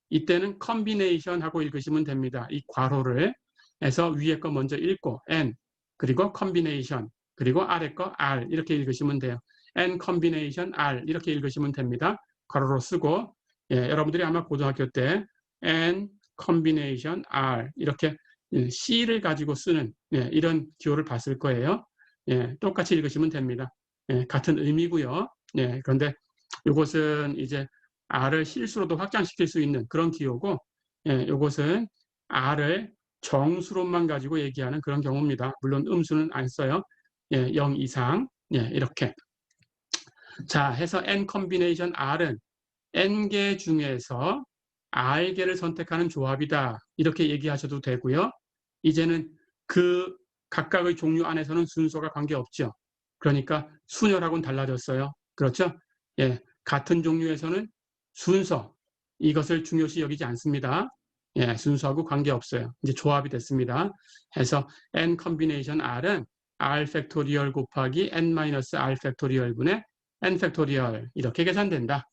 이때는 컨비네이션 하고 읽으시면 됩니다. 이 괄호를 해서 위에 거 먼저 읽고 N 그리고 컨비네이션 그리고 아래 거 R 이렇게 읽으시면 돼요. N 컨비네이션 R 이렇게 읽으시면 됩니다. 괄호로 쓰고 예, 여러분들이 아마 고등학교 때 N 컨비네이션 R 이렇게 C를 가지고 쓰는 예, 이런 기호를 봤을 거예요. 예, 똑같이 읽으시면 됩니다. 예, 같은 의미고요. 예, 그런데 이것은 이제 R을 실수로도 확장시킬 수 있는 그런 기호고, 예, 이것은 R을 정수로만 가지고 얘기하는 그런 경우입니다. 물론 음수는 안 써요. 예, 0 이상. 예, 이렇게. 자, 해서 N 컨비네이션 R은 N개 중에서 R개를 선택하는 조합이다. 이렇게 얘기하셔도 되고요. 이제는 그 각각의 종류 안에서는 순서가 관계없죠. 그러니까 순열하고는 달라졌어요. 그렇죠? 예, 같은 종류에서는 순서, 이것을 중요시 여기지 않습니다. 예, 순서하고 관계없어요. 이제 조합이 됐습니다. 해서 N 컨비네이션 R은 R 팩토리얼 곱하기 N-R 팩토리얼분의 N 팩토리얼 이렇게 계산된다.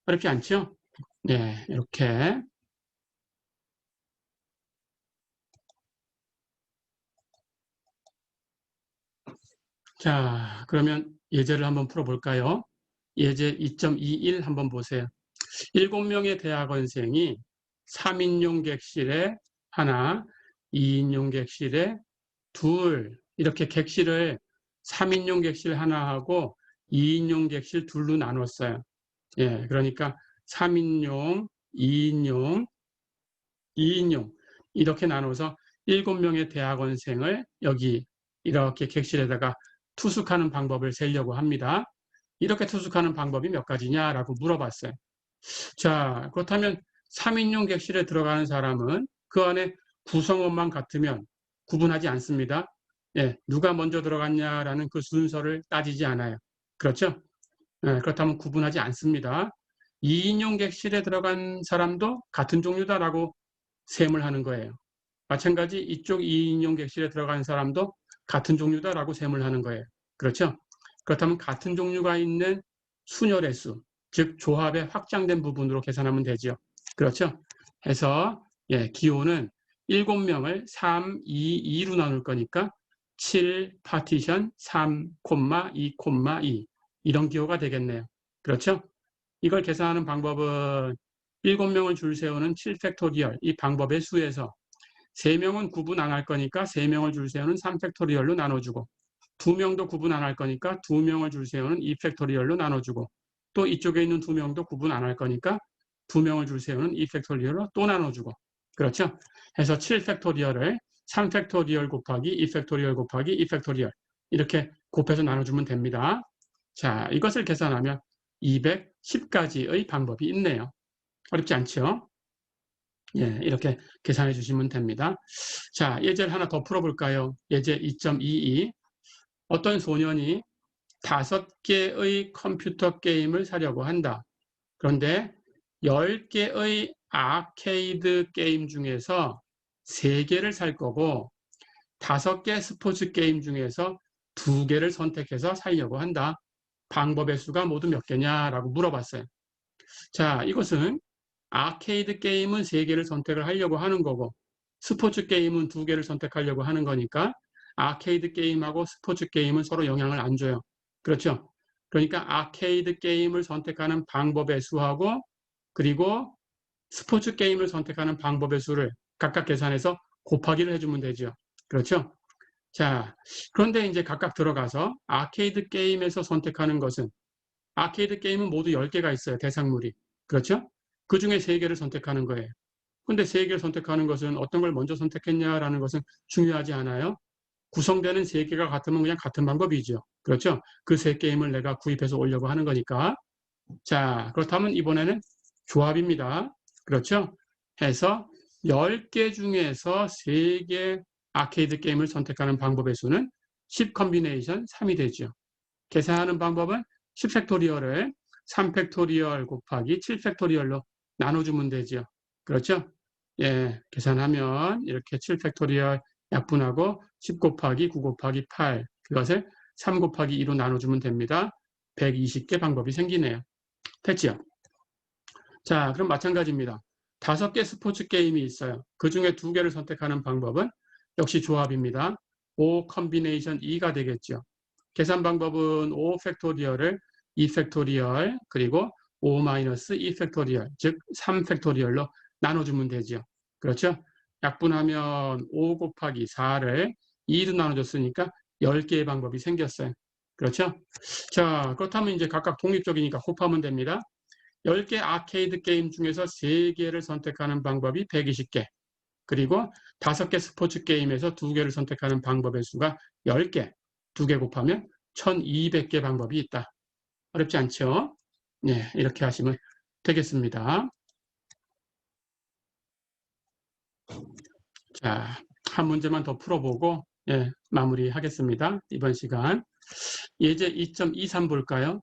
어렵지 않죠? 네, 이렇게. 자, 그러면 예제를 한번 풀어볼까요? 예제 2.21 한번 보세요. 7명의 대학원생이 3인용 객실에 하나, 2인용 객실에 둘, 이렇게 객실을 3인용 객실 하나하고 2인용 객실 둘로 나눴어요. 예, 그러니까 3인용, 2인용, 2인용 이렇게 나눠서 7명의 대학원생을 여기 이렇게 객실에다가 투숙하는 방법을 세려고 합니다. 이렇게 투숙하는 방법이 몇 가지냐라고 물어봤어요. 자, 그렇다면 3인용 객실에 들어가는 사람은 그 안에 구성원만 같으면 구분하지 않습니다. 예, 누가 먼저 들어갔냐라는 그 순서를 따지지 않아요. 그렇죠? 예, 그렇다면 구분하지 않습니다. 2인용 객실에 들어간 사람도 같은 종류다라고 셈을 하는 거예요. 마찬가지 이쪽 2인용 객실에 들어간 사람도 같은 종류다라고 셈을 하는 거예요. 그렇죠? 그렇다면 같은 종류가 있는 순열의 수, 즉 조합의 확장된 부분으로 계산하면 되죠. 그렇죠? 해서 예, 기호는 7명을 3, 2, 2로 나눌 거니까 7 파티션 3, 2, 2 이런 기호가 되겠네요. 그렇죠? 이걸 계산하는 방법은 7명을 줄 세우는 7팩토리얼 이 방법의 수에서 3명은 구분 안 할 거니까 3명을 줄 세우는 3팩토리얼로 나눠주고 2명도 구분 안 할 거니까 2명을 줄 세우는 2팩토리얼로 나눠주고 또 이쪽에 있는 2명도 구분 안 할 거니까 2명을 줄 세우는 2팩토리얼로 또 나눠주고 그렇죠? 해서 7팩토리얼을 3팩토리얼 곱하기 2팩토리얼 곱하기 2팩토리얼 이렇게 곱해서 나눠주면 됩니다. 자, 이것을 계산하면 210가지의 방법이 있네요. 어렵지 않죠? 예, 이렇게 계산해 주시면 됩니다. 자, 예제를 하나 더 풀어볼까요? 예제 2.22. 어떤 소년이 5개의 컴퓨터 게임을 사려고 한다. 그런데 10개의 아케이드 게임 중에서 3개를 살 거고 5개 스포츠 게임 중에서 2개를 선택해서 살려고 한다. 방법의 수가 모두 몇 개냐라고 물어봤어요. 자, 이것은 아케이드 게임은 3개를 선택을 하려고 하는 거고 스포츠 게임은 2개를 선택하려고 하는 거니까 아케이드 게임하고 스포츠 게임은 서로 영향을 안 줘요. 그렇죠? 그러니까 아케이드 게임을 선택하는 방법의 수하고 그리고 스포츠 게임을 선택하는 방법의 수를 각각 계산해서 곱하기를 해주면 되죠. 그렇죠? 자, 그런데 이제 각각 들어가서 아케이드 게임에서 선택하는 것은 아케이드 게임은 모두 10개가 있어요. 대상물이. 그렇죠? 그 중에 3개를 선택하는 거예요. 근데 3개를 선택하는 것은 어떤 걸 먼저 선택했냐라는 것은 중요하지 않아요. 구성되는 3개가 같으면 그냥 같은 방법이죠. 그렇죠? 그 3게임을 내가 구입해서 오려고 하는 거니까. 자, 그렇다면 이번에는 조합입니다. 그렇죠? 해서 10개 중에서 3개 아케이드 게임을 선택하는 방법의 수는 10 컴비네이션 3이 되죠. 계산하는 방법은 10팩토리얼을 3팩토리얼 곱하기 7팩토리얼로 나눠주면 되죠. 그렇죠? 예, 계산하면 이렇게 7팩토리얼 약분하고 10 곱하기 9 곱하기 8 그것을 3 곱하기 2로 나눠주면 됩니다. 120개 방법이 생기네요. 됐죠? 자, 그럼 마찬가지입니다. 5개 스포츠 게임이 있어요. 그 중에 2개를 선택하는 방법은 역시 조합입니다. 5 컴비네이션 2가 되겠죠. 계산 방법은 5 팩토리얼을 2 팩토리얼 그리고 5 마이너스 2 팩토리얼 즉 3 팩토리얼로 나눠주면 되죠. 그렇죠? 약분하면 5 곱하기 4를 2로 나눠줬으니까 10개의 방법이 생겼어요. 그렇죠? 자, 그렇다면 이제 각각 독립적이니까 곱하면 됩니다. 10개 아케이드 게임 중에서 3개를 선택하는 방법이 120개 그리고 5개 스포츠 게임에서 2개를 선택하는 방법의 수가 10개 2개 곱하면 1200개 방법이 있다. 어렵지 않죠? 네, 이렇게 하시면 되겠습니다. 자, 한 문제만 더 풀어보고 예, 마무리하겠습니다. 이번 시간 예제 2.23 볼까요?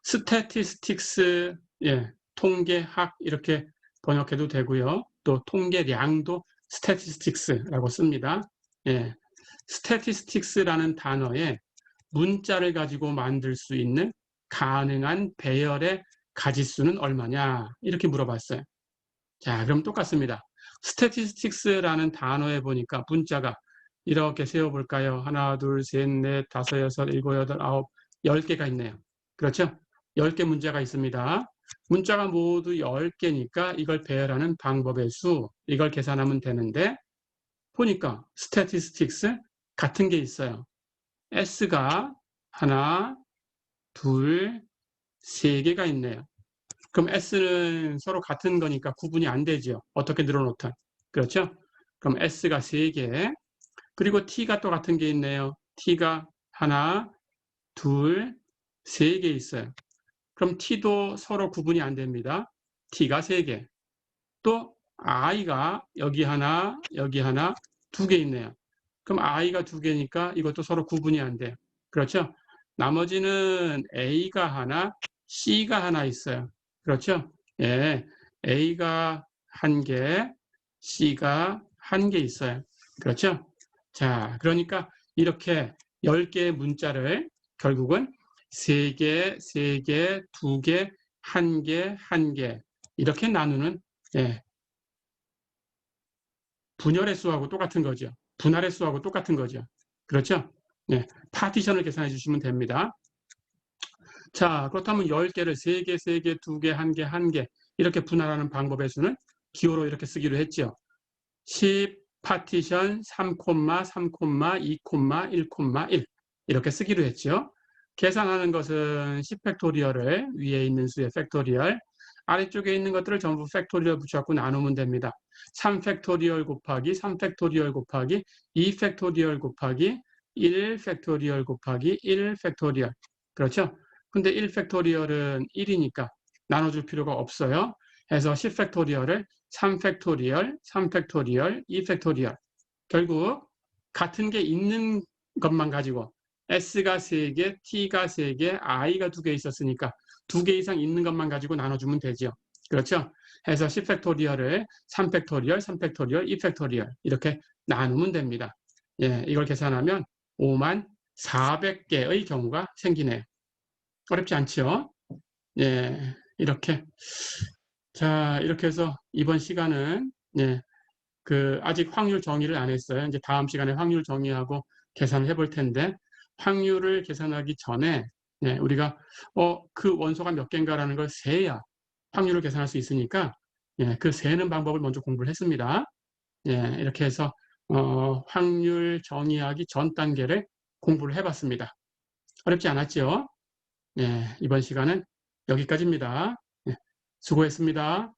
스태티스틱스, 예, 통계학 이렇게 번역해도 되고요. 또 통계량도 스태티스틱스라고 씁니다. 예, 스태티스틱스라는 단어에 문자를 가지고 만들 수 있는 가능한 배열의 가지수는 얼마냐 이렇게 물어봤어요. 자, 그럼 똑같습니다. 스태티스틱스라는 단어에 보니까 문자가 이렇게 세어볼까요? 하나, 둘, 셋, 넷, 다섯, 여섯, 일곱, 여덟, 아홉, 10개가 있네요. 그렇죠? 10개 문자가 있습니다. 문자가 모두 10개니까 이걸 배열하는 방법의 수, 이걸 계산하면 되는데 보니까 스태티스틱스 같은 게 있어요. S가 하나, 둘, 세 개가 있네요. 그럼 S는 서로 같은 거니까 구분이 안 되죠. 어떻게 늘어놓든. 그렇죠? 그럼 S가 3개. 그리고 T가 또 같은 게 있네요. T가 하나, 둘, 3개 있어요. 그럼 T도 서로 구분이 안 됩니다. T가 3개. 또 I가 여기 하나, 2개 있네요. 그럼 I가 2개니까 이것도 서로 구분이 안 돼요. 그렇죠? 나머지는 A가 하나, C가 하나 있어요. 그렇죠? 예, A가 1개, C가 1개 있어요. 그렇죠? 자, 그러니까 이렇게 10개의 문자를 결국은 3개, 3개, 2개, 1개, 1개 이렇게 나누는 예, 분열의 수하고 똑같은 거죠. 분할의 수하고 똑같은 거죠. 그렇죠? 네, 파티션을 계산해 주시면 됩니다. 자, 그렇다면 10개를 3개, 3개, 2개, 1개, 1개 이렇게 분할하는 방법의 수는 기호로 이렇게 쓰기로 했죠. 10 파티션 3, 3, 2, 1, 이렇게 쓰기로 했죠. 계산하는 것은 10 팩토리얼을 위에 있는 수의 팩토리얼, 아래쪽에 있는 것들을 전부 팩토리얼 붙여갖고 나누면 됩니다. 3 팩토리얼 곱하기 3 팩토리얼 곱하기 2 팩토리얼 곱하기 1 팩토리얼 곱하기 1 팩토리얼. 그렇죠? 근데 1 팩토리얼은 1이니까 나눠줄 필요가 없어요. 해서 10 팩토리얼을 3 팩토리얼, 3 팩토리얼, 2 팩토리얼. 결국 같은 게 있는 것만 가지고 S가 3개, T가 3개, I가 2개 있었으니까 2개 이상 있는 것만 가지고 나눠주면 되죠. 그렇죠? 해서 10팩토리얼을 3팩토리얼, 3팩토리얼, 2팩토리얼 이렇게 나누면 됩니다. 예, 이걸 계산하면 5만 400개의 경우가 생기네요. 어렵지 않죠? 예, 이렇게. 자, 이렇게 해서 이번 시간은, 예, 아직 확률 정의를 안 했어요. 이제 다음 시간에 확률 정의하고 계산을 해볼 텐데, 확률을 계산하기 전에, 예, 우리가, 그 원소가 몇 개인가라는 걸 세야 확률을 계산할 수 있으니까, 예, 그 세는 방법을 먼저 공부를 했습니다. 예, 이렇게 해서, 확률 정의하기 전 단계를 공부를 해봤습니다. 어렵지 않았죠? 예, 이번 시간은 여기까지입니다. 예, 수고했습니다.